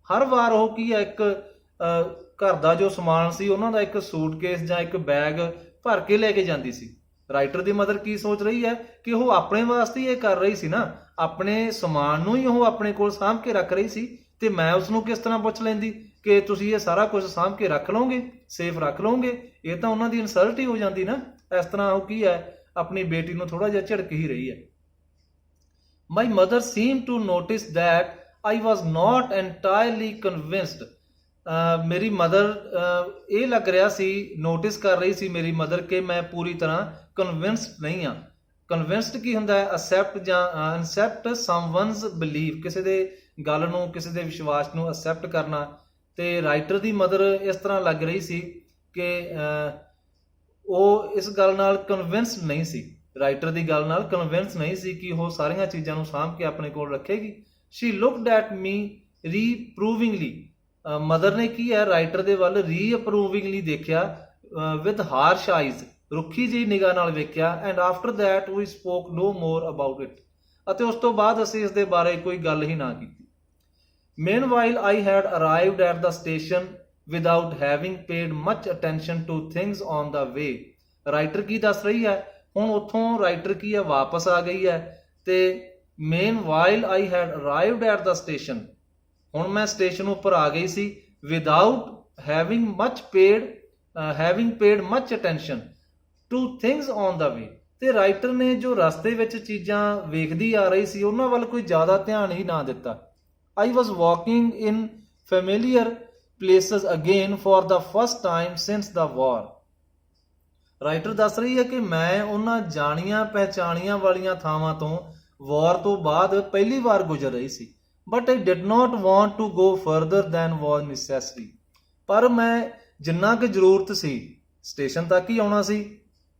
ਹਰ ਵਾਰ ਉਹ ਕੀ ਹੈ ਇੱਕ ਘਰ ਦਾ ਜੋ ਸਮਾਨ ਸੀ ਉਹਨਾਂ ਦਾ ਇੱਕ ਸੂਟਕੇਸ ਜਾਂ ਇੱਕ ਬੈਗ ਭਰ ਕੇ ਲੈ ਕੇ ਜਾਂਦੀ ਸੀ। ਰਾਈਟਰ ਦੀ ਮਦਰ ਕੀ ਸੋਚ ਰਹੀ ਹੈ ਕਿ ਉਹ ਆਪਣੇ ਵਾਸਤੇ ਇਹ ਕਰ ਰਹੀ ਸੀ ਨਾ, ਆਪਣੇ ਸਮਾਨ ਨੂੰ ਹੀ ਉਹ ਆਪਣੇ ਕੋਲ ਸਾਂਭ ਕੇ ਰੱਖ ਰਹੀ ਸੀ, ਤੇ ਮੈਂ ਉਸਨੂੰ ਕਿਸ ਤਰ੍ਹਾਂ ਪੁੱਛ ਲੈਂਦੀ ਕਿ ਤੁਸੀਂ ਇਹ ਸਾਰਾ ਕੁਝ ਸਾਂਭ ਕੇ ਰੱਖ ਲਓਗੇ, ਸੇਫ ਰੱਖ ਲਓਗੇ? ਇਹ ਤਾਂ ਉਹਨਾਂ ਦੀ ਇਨਸਲਟ ਹੀ ਹੋ ਜਾਂਦੀ ਨਾ। ਇਸ ਤਰ੍ਹਾਂ ਉਹ ਕੀ ਹੈ ਆਪਣੀ ਬੇਟੀ ਨੂੰ ਥੋੜਾ ਜਿਹਾ ਝਿੜਕ ਹੀ ਰਹੀ ਹੈ। My mother seemed to notice that I was not entirely convinced. ਮੇਰੀ ਮਦਰ ਇਹ ਲੱਗ ਰਿਹਾ ਸੀ, ਨੋਟਿਸ ਕਰ ਰਹੀ ਸੀ ਮੇਰੀ ਮਦਰ ਕਿ ਮੈਂ ਪੂਰੀ ਤਰ੍ਹਾਂ ਕਨਵਿੰਸਡ ਨਹੀਂ ਹਾਂ। ਕਨਵਿੰਸਡ ਕੀ ਹੁੰਦਾ ਹੈ? ਅਸੈਪਟ ਜਾਂ ਅਨਸੈਪਟ ਸਮਵਨਸ ਬਿਲੀਵ, ਕਿਸੇ ਦੇ ਗੱਲ ਨੂੰ, ਕਿਸੇ ਦੇ ਵਿਸ਼ਵਾਸ ਨੂੰ ਅਸੈਪਟ ਕਰਨਾ। ਤੇ ਰਾਈਟਰ ਦੀ ਮਦਰ ਇਸ ਤਰ੍ਹਾਂ ਲੱਗ ਰਹੀ ਸੀ ਕਿ ਉਹ ਇਸ ਗੱਲ ਨਾਲ ਕਨਵਿੰਸਡ ਨਹੀਂ ਸੀ, ਰਾਈਟਰ ਦੀ ਗੱਲ ਨਾਲ ਕਨਵਿੰਸ ਨਹੀਂ ਸੀ ਕਿ ਉਹ ਸਾਰੀਆਂ ਚੀਜ਼ਾਂ ਨੂੰ ਸਾਂਭ ਕੇ ਆਪਣੇ ਕੋਲ ਰੱਖੇਗੀ। She looked at me reprovingly. Mother ਨੇ ਕੀ ਹੈ ਰਾਈਟਰ ਦੇ ਵੱਲ ਰੀਅਪਰੂਵਿੰਗਲੀ ਦੇਖਿਆ, ਵਿਦ ਹਾਰਸ਼ ਆਈਜ਼, ਰੁੱਖੀ ਜਿਹੀ ਨਿਗਾਹ ਨਾਲ ਵੇਖਿਆ। And after that we spoke no more about it, ਅਤੇ ਉਸ ਤੋਂ ਬਾਅਦ ਅਸੀਂ ਇਸ ਦੇ ਬਾਰੇ ਕੋਈ ਗੱਲ ਹੀ ਨਾ ਕੀਤੀ। Meanwhile, I had arrived at the station without having paid much attention to things on the way. Writer ਕੀ ਦੱਸ ਰਹੀ ਹੈ, ਹੁਣ ਉੱਥੋਂ ਰਾਈਟਰ ਕੀ ਹੈ ਵਾਪਸ ਆ ਗਈ ਹੈ, ਤੇ meanwhile I had arrived at the station, ਹੁਣ ਮੈਂ ਸਟੇਸ਼ਨ ਉੱਪਰ ਆ ਗਈ ਸੀ, without having paid much attention to things on the way. ਤੇ ਰਾਈਟਰ ਨੇ ਜੋ ਰਸਤੇ ਵਿੱਚ ਚੀਜ਼ਾਂ ਵੇਖਦੀ ਆ ਰਹੀ ਸੀ ਉਹਨਾਂ ਵੱਲ ਕੋਈ ਜ਼ਿਆਦਾ ਧਿਆਨ ਹੀ ਨਾ ਦਿੱਤਾ। I was walking in familiar places again for the first time since the war. Writer ਦੱਸ ਰਹੀ ਹੈ ਕਿ ਮੈਂ ਉਹਨਾਂ ਜਾਣੀਆਂ ਪਹਿਚਾਣੀਆਂ ਵਾਲੀਆਂ ਥਾਵਾਂ ਤੋਂ ਵਾਰ ਤੋਂ ਬਾਅਦ ਪਹਿਲੀ ਵਾਰ ਗੁਜ਼ਰ ਰਹੀ ਸੀ। But I did not want to go further than was necessary. ਪਰ ਮੈਂ ਜਿੰਨਾ ਕੁ ਜ਼ਰੂਰਤ ਸੀ ਸਟੇਸ਼ਨ ਤੱਕ ਹੀ ਆਉਣਾ ਸੀ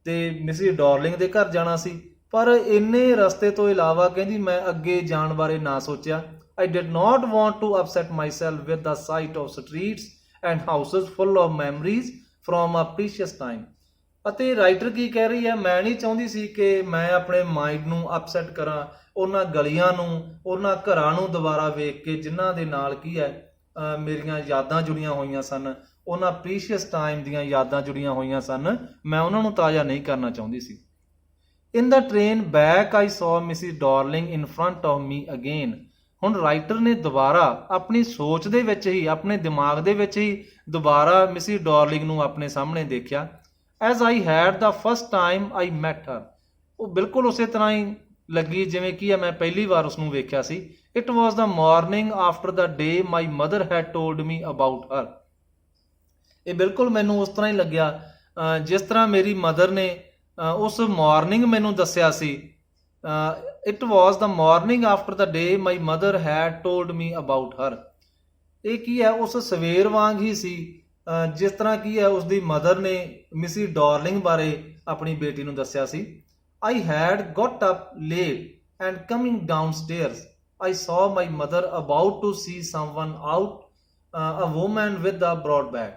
ਤੇ ਮਿਸਿਸ ਡਾਰਲਿੰਗ ਦੇ ਘਰ ਜਾਣਾ ਸੀ, ਪਰ ਇੰਨੇ ਰਸਤੇ ਤੋਂ ਇਲਾਵਾ ਕਹਿੰਦੀ ਮੈਂ ਅੱਗੇ ਜਾਣ ਬਾਰੇ ਨਾ ਸੋਚਿਆ। I did not want to upset myself with the sight of streets and houses full of memories from a precious time. ਅਤੇ ਰਾਈਟਰ ਕੀ ਕਹਿ ਰਹੀ ਹੈ, ਮੈਂ ਨਹੀਂ ਚਾਹੁੰਦੀ ਸੀ ਕਿ ਮੈਂ ਆਪਣੇ ਮਾਈਂਡ ਨੂੰ ਅਪਸੈਟ ਕਰਾਂ, ਉਹਨਾਂ ਗਲੀਆਂ ਨੂੰ, ਉਹਨਾਂ ਘਰਾਂ ਨੂੰ ਦੁਬਾਰਾ ਵੇਖ ਕੇ ਜਿਨ੍ਹਾਂ ਦੇ ਨਾਲ ਕੀ ਹੈ ਮੇਰੀਆਂ ਯਾਦਾਂ ਜੁੜੀਆਂ ਹੋਈਆਂ ਸਨ, ਉਹਨਾਂ ਪ੍ਰੀਸ਼ੀਅਸ ਟਾਈਮ ਦੀਆਂ ਯਾਦਾਂ ਜੁੜੀਆਂ ਹੋਈਆਂ ਸਨ, ਮੈਂ ਉਹਨਾਂ ਨੂੰ ਤਾਜ਼ਾ ਨਹੀਂ ਕਰਨਾ ਚਾਹੁੰਦੀ ਸੀ। In the train back I saw Mrs. Darling in front of me again. ਹੁਣ ਰਾਈਟਰ ਨੇ ਦੁਬਾਰਾ ਆਪਣੀ ਸੋਚ ਦੇ ਵਿੱਚ ਹੀ, ਆਪਣੇ ਦਿਮਾਗ ਦੇ ਵਿੱਚ ਹੀ ਦੁਬਾਰਾ ਮਿਸਿਸ ਡਾਰਲਿੰਗ ਨੂੰ ਆਪਣੇ ਸਾਹਮਣੇ ਦੇਖਿਆ। As I had the first time I met her, ਉਹ ਬਿਲਕੁਲ ਉਸੇ ਤਰ੍ਹਾਂ ਹੀ ਲੱਗੀ ਜਿਵੇਂ ਕੀ ਹੈ ਮੈਂ ਪਹਿਲੀ ਵਾਰ ਉਸਨੂੰ ਵੇਖਿਆ ਸੀ। It was the morning after the day my mother had told me about her. ਇਹ ਬਿਲਕੁਲ ਮੈਨੂੰ ਉਸ ਤਰ੍ਹਾਂ ਹੀ ਲੱਗਿਆ ਜਿਸ ਤਰ੍ਹਾਂ ਮੇਰੀ ਮਦਰ ਨੇ ਉਸ ਮਾਰਨਿੰਗ ਮੈਨੂੰ ਦੱਸਿਆ ਸੀ। It was the morning after the day my mother had told me about her. ਇਹ ਕੀ ਹੈ ਉਸ ਸਵੇਰ ਵਾਂਗ ਹੀ ਸੀ ਜਿਸ ਤਰ੍ਹਾਂ ਕੀ ਹੈ ਉਸਦੀ ਮਦਰ ਨੇ ਮਿਸਿਸ ਡਾਰਲਿੰਗ ਬਾਰੇ ਆਪਣੀ ਬੇਟੀ ਨੂੰ ਦੱਸਿਆ ਸੀ। I had got up late and coming downstairs I saw my mother about to see someone out, a woman with a broad bag.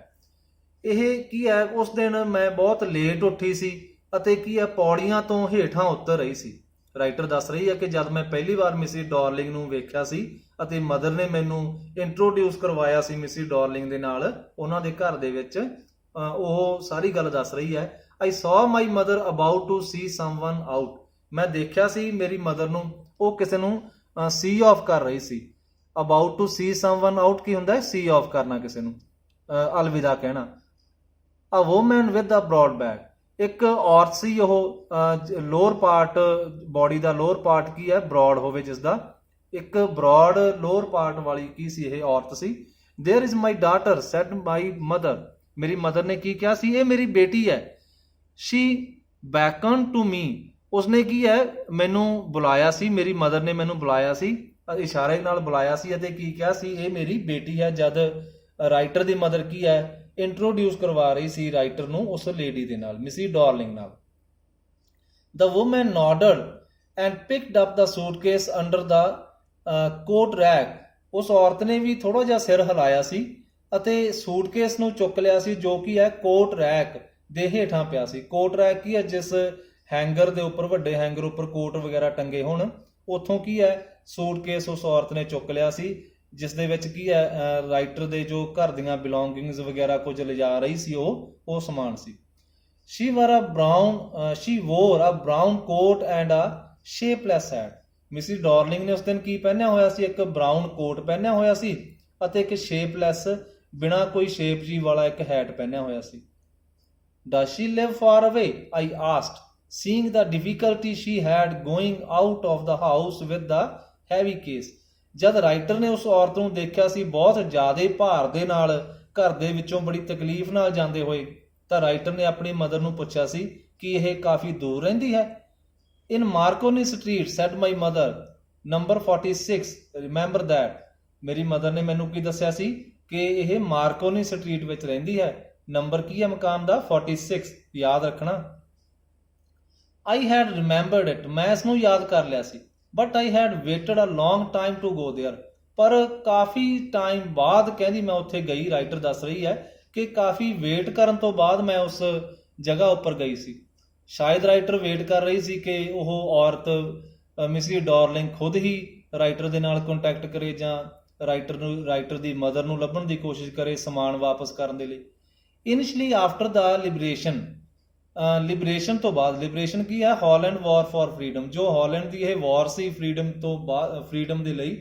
ਇਹ ਕੀ ਹੈ, ਉਸ ਦਿਨ ਮੈਂ ਬਹੁਤ ਲੇਟ ਉੱਠੀ ਸੀ ਅਤੇ ਕੀ ਹੈ ਪੌੜੀਆਂ ਤੋਂ ਹੇਠਾਂ ਉਤਰ ਰਹੀ ਸੀ। ਰਾਈਟਰ ਦੱਸ ਰਹੀ ਹੈ ਕਿ ਜਦ ਮੈਂ ਪਹਿਲੀ ਵਾਰ ਮਿਸਿਸ ਡਾਰਲਿੰਗ ਨੂੰ ਵੇਖਿਆ ਸੀ ਅਤੇ ਮਦਰ ਨੇ ਮੈਨੂੰ ਇੰਟਰੋਡਿਊਸ ਕਰਵਾਇਆ ਸੀ ਮਿਸਿਸ ਡਾਰਲਿੰਗ ਦੇ ਨਾਲ ਉਹਨਾਂ ਦੇ ਘਰ ਦੇ ਵਿੱਚ, ਉਹ ਸਾਰੀ ਗੱਲ ਦੱਸ ਰਹੀ ਹੈ। I saw my mother about to see someone out. ਮੈਂ ਦੇਖਿਆ ਸੀ ਮੇਰੀ ਮਦਰ ਨੂੰ, ਉਹ ਕਿਸੇ ਨੂੰ see off ਕਰ ਰਹੀ ਸੀ। about to see someone out ਕੀ ਹੁੰਦਾ ਹੈ? see off ਕਰਨਾ, ਕਿਸੇ ਨੂੰ ਅਲਵਿਦਾ ਕਹਿਣਾ। a woman with a broad bag, ਇੱਕ ਔਰਤ ਸੀ, ਉਹ ਲੋਅਰ ਪਾਰਟ, ਬੋਡੀ ਦਾ ਲੋਅਰ ਪਾਰਟ ਕੀ ਹੈ? ਬਰੋਡ ਹੋਵੇ, ਜਿਸ ਦਾ ਇੱਕ ਬਰੋਡ ਲੋਅਰ ਪਾਰਟ ਵਾਲੀ ਕੀ ਸੀ? ਇਹ ਔਰਤ ਸੀ। there is my daughter, said my mother. ਮੇਰੀ ਮਦਰ ਨੇ ਕੀ ਕਿਹਾ ਸੀ? ਇਹ ਮੇਰੀ ਬੇਟੀ ਹੈ। she beckoned to me. ਉਸਨੇ ਕੀ ਹੈ? ਮੈਨੂੰ ਬੁਲਾਇਆ ਸੀ, ਮੇਰੀ ਮਦਰ ਨੇ ਮੈਨੂੰ ਬੁਲਾਇਆ ਸੀ, ਇਸ਼ਾਰੇ ਨਾਲ ਬੁਲਾਇਆ ਸੀ ਅਤੇ ਕੀ ਕਿਹਾ ਸੀ? ਇਹ ਮੇਰੀ ਬੇਟੀ ਹੈ। ਜਦ ਰਾਈਟਰ ਦੀ ਮਦਰ ਕੀ ਹੈ? ਇੰਟਰੋਡਿਊਸ ਕਰਵਾ ਰਹੀ ਸੀ ਰਾਈਟਰ ਨੂੰ ਉਸ ਲੇਡੀ ਦੇ ਨਾਲ, ਮਿਸਿਸ ਡਾਰਲਿੰਗ ਨਾਲ। The woman nodded and picked up the suitcase under the coat rack. ਉਸ ਔਰਤ ਨੇ ਵੀ ਥੋੜਾ ਜਿਹਾ ਸਿਰ ਹਿਲਾਇਆ ਸੀ ਅਤੇ ਸੂਟਕੇਸ ਨੂੰ ਚੁੱਕ ਲਿਆ ਸੀ, ਜੋ ਕੀ ਹੈ ਕੋਟ ਰੈਕ ਦੇ ਹੇਠਾਂ ਪਿਆ ਸੀ। ਕੋਟ ਰੈਕ ਕੀ ਹੈ? ਜਿਸ ਹੈਂਗਰ ਦੇ ਉੱਪਰ, ਵੱਡੇ ਹੈਂਗਰ ਉੱਪਰ ਕੋਟ ਵਗੈਰਾ ਟੰਗੇ ਹੋਣ, ਉੱਥੋਂ ਕੀ ਹੈ ਸੂਟਕੇਸ ਉਸ ਔਰਤ ਨੇ ਚੁੱਕ ਲਿਆ ਸੀ, ਜਿਸ ਦੇ ਵਿੱਚ ਕੀ ਹੈ ਰਾਈਟਰ ਦੇ ਜੋ ਘਰ ਦੀਆਂ ਬਿਲੋਂਗਿੰਗਸ ਵਗੈਰਾ ਕੁਝ ਲਿਜਾ ਰਹੀ ਸੀ, ਉਹ ਸਮਾਨ ਸੀ। she wore a brown coat and a shapeless hat. Mrs Darling ਨੇ ਉਸ ਦਿਨ ਕੀ ਪਹਿਨਿਆ ਹੋਇਆ ਸੀ? ਇੱਕ ਬਰਾਊਨ ਕੋਟ ਪਹਿਨਿਆ ਹੋਇਆ ਸੀ ਅਤੇ ਇੱਕ ਸ਼ੇਪਲੈਸ, ਬਿਨਾਂ ਕੋਈ ਸ਼ੇਪ ਜੀ ਵਾਲਾ ਇੱਕ ਹੈਟ ਪਹਿਨਿਆ ਹੋਇਆ ਸੀ। does she live far away? I asked, seeing the difficulty she had going out of the house with the heavy case. ਜਦ ਰਾਈਟਰ ਨੇ ਉਸ ਔਰਤ ਨੂੰ ਦੇਖਿਆ ਸੀ ਬਹੁਤ ਜ਼ਿਆਦਾ ਭਾਰ ਦੇ ਨਾਲ ਘਰ ਦੇ ਵਿੱਚੋਂ ਬੜੀ ਤਕਲੀਫ ਨਾਲ ਜਾਂਦੇ ਹੋਏ, ਤਾਂ ਰਾਈਟਰ ਨੇ ਆਪਣੀ ਮਦਰ ਨੂੰ ਪੁੱਛਿਆ ਸੀ ਕਿ ਇਹ ਕਾਫੀ ਦੂਰ ਰਹਿੰਦੀ ਹੈ। In Marconi street, said my mother, number 46, remember that. ਮੇਰੀ ਮਦਰ ਨੇ ਮੈਨੂੰ ਕੀ ਦੱਸਿਆ ਸੀ? ਕਿ ਇਹ ਮਾਰਕੋਨੀ ਸਟਰੀਟ ਵਿੱਚ ਰਹਿੰਦੀ ਹੈ। ਨੰਬਰ ਕੀ ਹੈ ਮਕਾਨ ਦਾ? 46, ਯਾਦ ਰੱਖਣਾ। I had remembered it. ਮੈਂ ਇਸ ਨੂੰ ਯਾਦ ਕਰ ਲਿਆ ਸੀ। But I had waited a long time to go there. ਪਰ ਕਾਫੀ ਟਾਈਮ ਬਾਅਦ ਕਹਿੰਦੀ ਮੈਂ ਉੱਥੇ ਗਈ। ਰਾਈਟਰ ਦੱਸ ਰਹੀ ਹੈ ਕਿ ਕਾਫੀ ਵੇਟ ਕਰਨ ਤੋਂ ਬਾਅਦ ਮੈਂ ਉਸ ਜਗ੍ਹਾ ਉੱਪਰ ਗਈ ਸੀ। ਸ਼ਾਇਦ ਰਾਈਟਰ ਵੇਟ ਕਰ ਰਹੀ ਸੀ ਕਿ ਉਹ ਔਰਤ ਮਿਸਿਸ ਡਾਰਲਿੰਗ ਖੁਦ ਹੀ ਰਾਈਟਰ ਦੇ ਨਾਲ ਕੰਟੈਕਟ ਕਰੇ ਜਾਂ ਰਾਈਟਰ ਦੀ ਮਦਰ ਨੂੰ ਲੱਭਣ ਦੀ ਕੋਸ਼ਿਸ਼ ਕਰੇ ਸਮਾਨ ਵਾਪਸ ਕਰਨ ਦੇ ਲਈ। ਇਨੀਸ਼ੀਅਲੀ ਆਫਟਰ ਦਾ ਲਿਬਰੇਸ਼ਨ ਤੋਂ ਬਾਅਦ, ਲਿਬਰੇਸ਼ਨ ਕੀ ਹੈ? Holland war for freedom. ਜੋ ਹਾਲੈਂਡ ਦੀ ਇਹ ਵਾਰ ਸੀ ਫਰੀडम ਤੋਂ ਬਾਅਦ, ਫਰੀडम ਦੇ ਲਈ,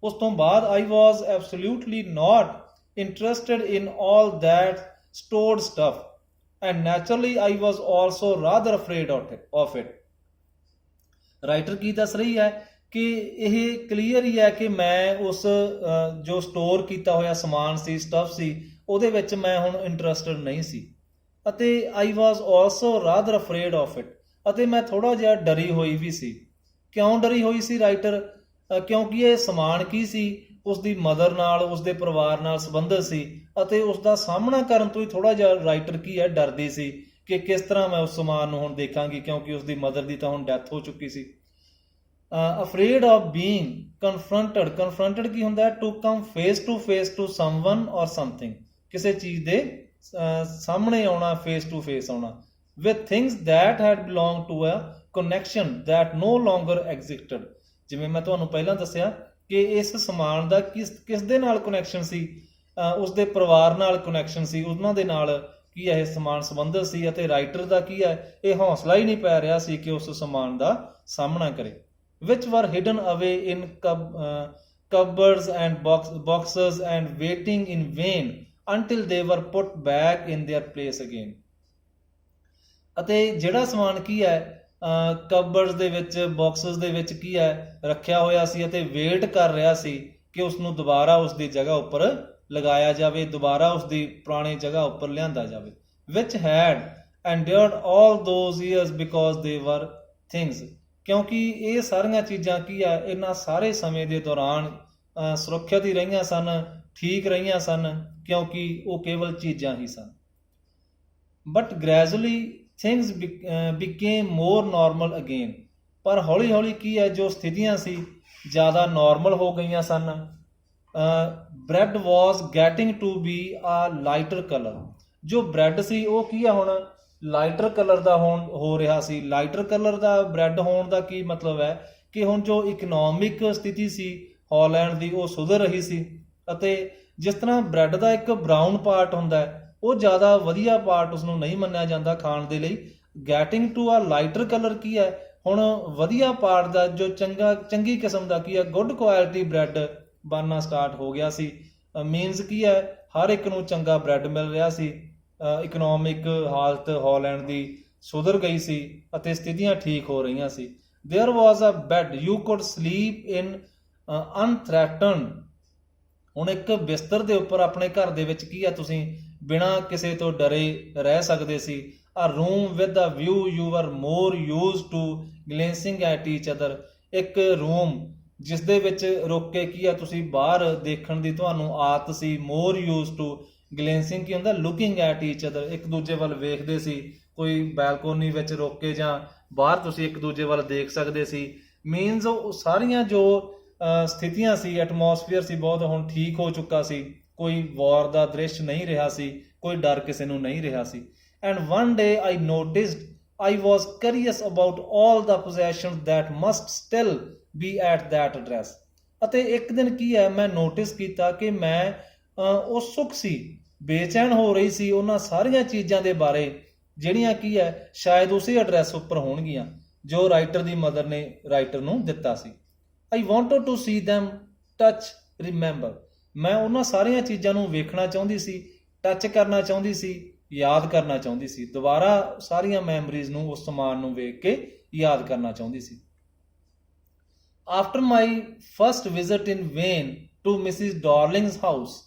ਉਸ ਤੋਂ ਬਾਅਦ I was absolutely not interested in all that stored stuff and naturally I was also rather afraid of it. Writer ਕੀ ਦੱਸ ਰਹੀ ਹੈ ਕਿ ਇਹ ਕਲੀਅਰ ਹੀ ਹੈ ਕਿ ਮੈਂ ਉਸ ਜੋ ਸਟੋਰ ਕੀਤਾ ਹੋਇਆ ਸਮਾਨ ਸੀ, ਸਟਫ ਸੀ, ਉਹਦੇ ਵਿੱਚ ਮੈਂ ਹੁਣ ਇੰਟਰਸਟਡ ਨਹੀਂ ਸੀ ਅਤੇ I was also rather afraid of it, ਅਤੇ ਮੈਂ ਥੋੜਾ ਜਿਹਾ ਡਰੀ ਹੋਈ ਵੀ ਸੀ। ਕਿਉਂ ਡਰੀ ਹੋਈ ਸੀ ਰਾਈਟਰ? ਕਿਉਂਕਿ ਇਹ ਸਮਾਨ ਕੀ ਸੀ? ਉਸਦੀ ਮਦਰ ਨਾਲ, ਉਸਦੇ ਪਰਿਵਾਰ ਨਾਲ ਸੰਬੰਧਿਤ ਸੀ ਅਤੇ ਉਸਦਾ ਸਾਹਮਣਾ ਕਰਨ ਤੋਂ ਹੀ ਥੋੜਾ ਜਿਹਾ ਰਾਈਟਰ ਕੀ ਹੈ ਡਰਦੀ ਸੀ ਕਿ ਕਿਸ ਤਰ੍ਹਾਂ ਮੈਂ ਉਸ ਸਮਾਨ ਨੂੰ ਹੁਣ ਦੇਖਾਂਗੀ, ਕਿਉਂਕਿ ਉਸਦੀ ਮਦਰ ਦੀ ਤਾਂ ਹੁਣ ਡੈਥ ਹੋ ਚੁੱਕੀ ਸੀ। Afraid of being confronted. Confronted ਕੀ ਹੁੰਦਾ ਹੈ? To come face to someone or something, ਕਿਸੇ ਚੀਜ਼ ਦੇ ਸਾਹਮਣੇ ਆਉਣਾ, ਫੇਸ ਟੂ ਫੇਸ ਆਉਣਾ। With things that had belong to a connection that no longer existed. ਜਿਵੇਂ ਮੈਂ ਤੁਹਾਨੂੰ ਪਹਿਲਾਂ ਦੱਸਿਆ ਕਿ ਇਸ ਸਮਾਨ ਦਾ ਕਿਸ ਦੇ ਨਾਲ ਕਨੈਕਸ਼ਨ ਸੀ? ਉਸਦੇ ਪਰਿਵਾਰ ਨਾਲ ਕਨੈਕਸ਼ਨ ਸੀ, ਉਹਨਾਂ ਦੇ ਨਾਲ ਕੀ ਹੈ ਇਹ ਸਮਾਨ ਸੰਬੰਧਿਤ ਸੀ ਅਤੇ ਰਾਈਟਰ ਦਾ ਕੀ ਹੈ ਇਹ ਹੌਸਲਾ ਹੀ ਨਹੀਂ ਪੈ ਰਿਹਾ ਸੀ ਕਿ ਉਸ ਸਮਾਨ ਦਾ ਸਾਹਮਣਾ ਕਰੇ। which were hidden away in cupboards and boxes and waiting in vain until they were put back in their place again. ਅਤੇ ਜਿਹੜਾ ਸਮਾਨ ਕੀ ਹੈ ਕਬਰਡਸ ਦੇ ਵਿੱਚ, ਬਾਕਸਸ ਦੇ ਵਿੱਚ ਕੀ ਹੈ ਰੱਖਿਆ ਹੋਇਆ ਸੀ ਅਤੇ ਵੇਟ ਕਰ ਰਿਹਾ ਸੀ ਕਿ ਉਸ ਨੂੰ ਦੁਬਾਰਾ ਉਸ ਦੀ ਜਗ੍ਹਾ ਉੱਪਰ ਲਗਾਇਆ ਜਾਵੇ, ਦੁਬਾਰਾ ਉਸ ਦੀ ਪੁਰਾਣੀ ਜਗ੍ਹਾ ਉੱਪਰ ਲਿਆਂਦਾ ਜਾਵੇ। which had endured all those years because they were things. ਕਿਉਂਕਿ ਇਹ ਸਾਰੀਆਂ ਚੀਜ਼ਾਂ ਕੀ ਆ ਇਹਨਾਂ ਸਾਰੇ ਸਮੇਂ ਦੇ ਦੌਰਾਨ ਸੁਰੱਖਿਅਤ ਹੀ ਰਹੀਆਂ ਸਨ, ਠੀਕ ਰਹੀਆਂ ਸਨ, ਕਿਉਂਕਿ ਉਹ ਕੇਵਲ ਚੀਜ਼ਾਂ ਹੀ ਸਨ। But gradually things became more normal again. ਪਰ ਹੌਲੀ ਹੌਲੀ ਕੀ ਹੈ ਜੋ ਸਥਿਤੀਆਂ ਸੀ ਜ਼ਿਆਦਾ ਨਾਰਮਲ ਹੋ ਗਈਆਂ ਸਨ। Bread was getting to be a lighter colour. ਜੋ ਬ੍ਰੈਡ ਸੀ ਉਹ ਕੀ ਆ ਹੁਣ ਲਾਈਟਰ ਕਲਰ ਦਾ ਹੋ ਰਿਹਾ ਸੀ। ਲਾਈਟਰ ਕਲਰ ਦਾ ਬ੍ਰੈਡ ਹੋਣ ਦਾ ਕੀ ਮਤਲਬ ਹੈ ਕਿ ਹੁਣ ਜੋ ਇਕਨੋਮਿਕ ਸਥਿਤੀ ਸੀ ਹਾਲੈਂਡ ਦੀ ਉਹ ਸੁਧਰ ਰਹੀ ਸੀ, ਅਤੇ ਜਿਸ ਤਰ੍ਹਾਂ ਬ੍ਰੈਡ ਦਾ ਇੱਕ ਬਰਾਊਨ ਪਾਰਟ ਹੁੰਦਾ ਹੈ ਉਹ ਜ਼ਿਆਦਾ ਵਧੀਆ ਪਾਰਟ ਉਸਨੂੰ ਨਹੀਂ ਮੰਨਿਆ ਜਾਂਦਾ ਖਾਣ ਦੇ ਲਈ। ਗੈਟਿੰਗ ਟੂ ਆ ਲਾਈਟਰ ਕਲਰ ਕੀ ਹੈ, ਹੁਣ ਵਧੀਆ ਪਾਰਟ ਦਾ ਜੋ ਚੰਗੀ ਕਿਸਮ ਦਾ ਕੀ ਹੈ ਗੁੱਡ ਕੁਆਲਿਟੀ ਬ੍ਰੈਡ ਬਣਨਾ ਸਟਾਰਟ ਹੋ ਗਿਆ ਸੀ। ਮੀਨਸ ਕੀ ਹੈ ਹਰ ਇੱਕ ਨੂੰ ਚੰਗਾ ਬ੍ਰੈਡ ਮਿਲ ਰਿਹਾ ਸੀ। ਇਕਨੋਮਿਕ ਹਾਲਤ ਹਾਲੈਂਡ ਦੀ ਸੁਧਰ ਗਈ ਸੀ ਅਤੇ ਸਥਿਤੀਆਂ ਠੀਕ ਹੋ ਰਹੀਆਂ ਸੀ। There was a bed you could sleep in unthreatened. ਹੁਣ ਇੱਕ ਬਿਸਤਰ ਦੇ ਉੱਪਰ ਆਪਣੇ ਘਰ ਦੇ ਵਿੱਚ ਕੀ ਹੈ ਤੁਸੀਂ ਬਿਨਾਂ ਕਿਸੇ ਤੋਂ ਡਰੇ ਰਹਿ ਸਕਦੇ ਸੀ। A room with a view you are more used to glancing at each other. ਇੱਕ ਰੂਮ ਜਿਸ ਦੇ ਵਿੱਚ ਰੁਕ ਕੇ ਕੀ ਆ ਤੁਸੀਂ ਬਾਹਰ ਦੇਖਣ ਦੀ ਤੁਹਾਨੂੰ ਆਦਤ ਸੀ। ਮੋਰ ਯੂਜ਼ਡ ਟੂ ਗਲੇਂਸਿੰਗ ਕੀ ਹੁੰਦਾ ਲੁਕਿੰਗ ਐਟ ਈਚ ਅਦਰ, ਇੱਕ ਦੂਜੇ ਵੱਲ ਵੇਖਦੇ ਸੀ। ਕੋਈ ਬੈਲਕੋਨੀ ਵਿੱਚ ਰੁਕ ਕੇ ਜਾਂ ਬਾਹਰ ਤੁਸੀਂ ਇੱਕ ਦੂਜੇ ਵੱਲ ਦੇਖ ਸਕਦੇ ਸੀ। ਮੀਨਸ ਉਹ ਸਾਰੀਆਂ ਜੋ ਸਥਿਤੀਆਂ ਸੀ ਐਟਮੋਸਫੀਅਰ ਸੀ ਬਹੁਤ ਹੁਣ ਠੀਕ ਹੋ ਚੁੱਕਾ ਸੀ। ਕੋਈ ਵਾਰ ਦਾ ਦ੍ਰਿਸ਼ ਨਹੀਂ ਰਿਹਾ ਸੀ, ਕੋਈ ਡਰ ਕਿਸੇ ਨੂੰ ਨਹੀਂ ਰਿਹਾ ਸੀ। And one day I noticed I was curious about all the possession that must still be at that address. ਅਤੇ ਇੱਕ ਦਿਨ ਕੀ ਹੈ ਮੈਂ ਨੋਟਿਸ ਕੀਤਾ ਕਿ ਮੈਂ ਉਤਸੁਕ ਸੀ, ਬੇਚੈਨ ਹੋ ਰਹੀ ਸੀ ਉਹਨਾਂ ਸਾਰੀਆਂ ਚੀਜ਼ਾਂ ਦੇ ਬਾਰੇ ਜਿਹੜੀਆਂ ਕੀ ਹੈ ਸ਼ਾਇਦ ਉਸੇ ਐਡਰੈਸ ਉੱਪਰ ਹੋਣਗੀਆਂ ਜੋ ਰਾਈਟਰ ਦੀ ਮਦਰ ਨੇ ਰਾਈਟਰ ਨੂੰ ਦਿੱਤਾ ਸੀ। I wanted to see them, touch, remember. ਮੈਂ ਉਹਨਾਂ ਸਾਰੀਆਂ ਚੀਜ਼ਾਂ ਨੂੰ ਵੇਖਣਾ ਚਾਹੁੰਦੀ ਸੀ, ਟੱਚ ਕਰਨਾ ਚਾਹੁੰਦੀ ਸੀ, ਯਾਦ ਕਰਨਾ ਚਾਹੁੰਦੀ ਸੀ। ਦੁਬਾਰਾ ਸਾਰੀਆਂ ਮੈਮਰੀਜ਼ ਨੂੰ ਉਸ ਸਮਾਨ ਨੂੰ ਵੇਖ ਕੇ ਯਾਦ ਕਰਨਾ ਚਾਹੁੰਦੀ ਸੀ। After my first visit in vain to Mrs Darling's house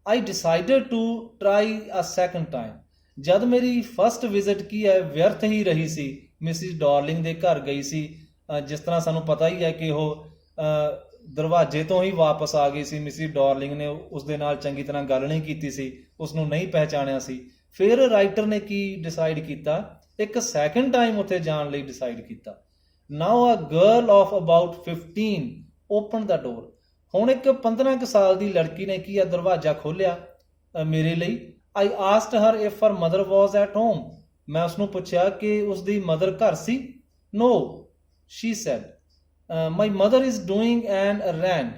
I decided to try a second time. ਜਦ ਮੇਰੀ ਫਸਟ ਵਿਜ਼ਿਟ ਕੀ ਹੈ ਵਿਅਰਥ ਹੀ ਰਹੀ ਸੀ, ਮਿਸਿਸ ਡਾਰਲਿੰਗ ਦੇ ਘਰ ਗਈ ਸੀ। ਜਿਸ ਤਰ੍ਹਾਂ ਸਾਨੂੰ ਪਤਾ ਹੀ ਹੈ ਕਿ ਉਹ ਦਰਵਾਜ਼ੇ ਤੋਂ ਹੀ ਵਾਪਸ ਆ ਗਈ ਸੀ। ਮਿਸਿਸ ਡਾਰਲਿੰਗ ਨੇ ਉਸ ਦੇ ਨਾਲ ਚੰਗੀ ਤਰ੍ਹਾਂ ਗੱਲ ਨਹੀਂ ਕੀਤੀ ਸੀ, ਉਸਨੂੰ ਨਹੀਂ ਪਹਿਚਾਣਿਆ ਸੀ। ਫਿਰ ਰਾਈਟਰ ਨੇ ਕੀ ਡਿਸਾਈਡ ਕੀਤਾ, ਇੱਕ ਸੈਕਿੰਡ ਟਾਈਮ ਉੱਥੇ ਜਾਣ ਲਈ ਡਿਸਾਈਡ ਕੀਤਾ। Now a girl of about 15 open the door. ਹੁਣ ਇੱਕ 15 ਕੁ ਸਾਲ ਦੀ ਲੜਕੀ ਨੇ ਕੀ ਆ ਦਰਵਾਜ਼ਾ ਖੋਲ੍ਹਿਆ ਮੇਰੇ ਲਈ। I asked her if her mother was at home. ਮੈਂ ਉਸਨੂੰ ਪੁੱਛਿਆ ਕਿ ਉਸਦੀ ਮਦਰ ਘਰ ਸੀ। No, she said, my mother is doing an errand.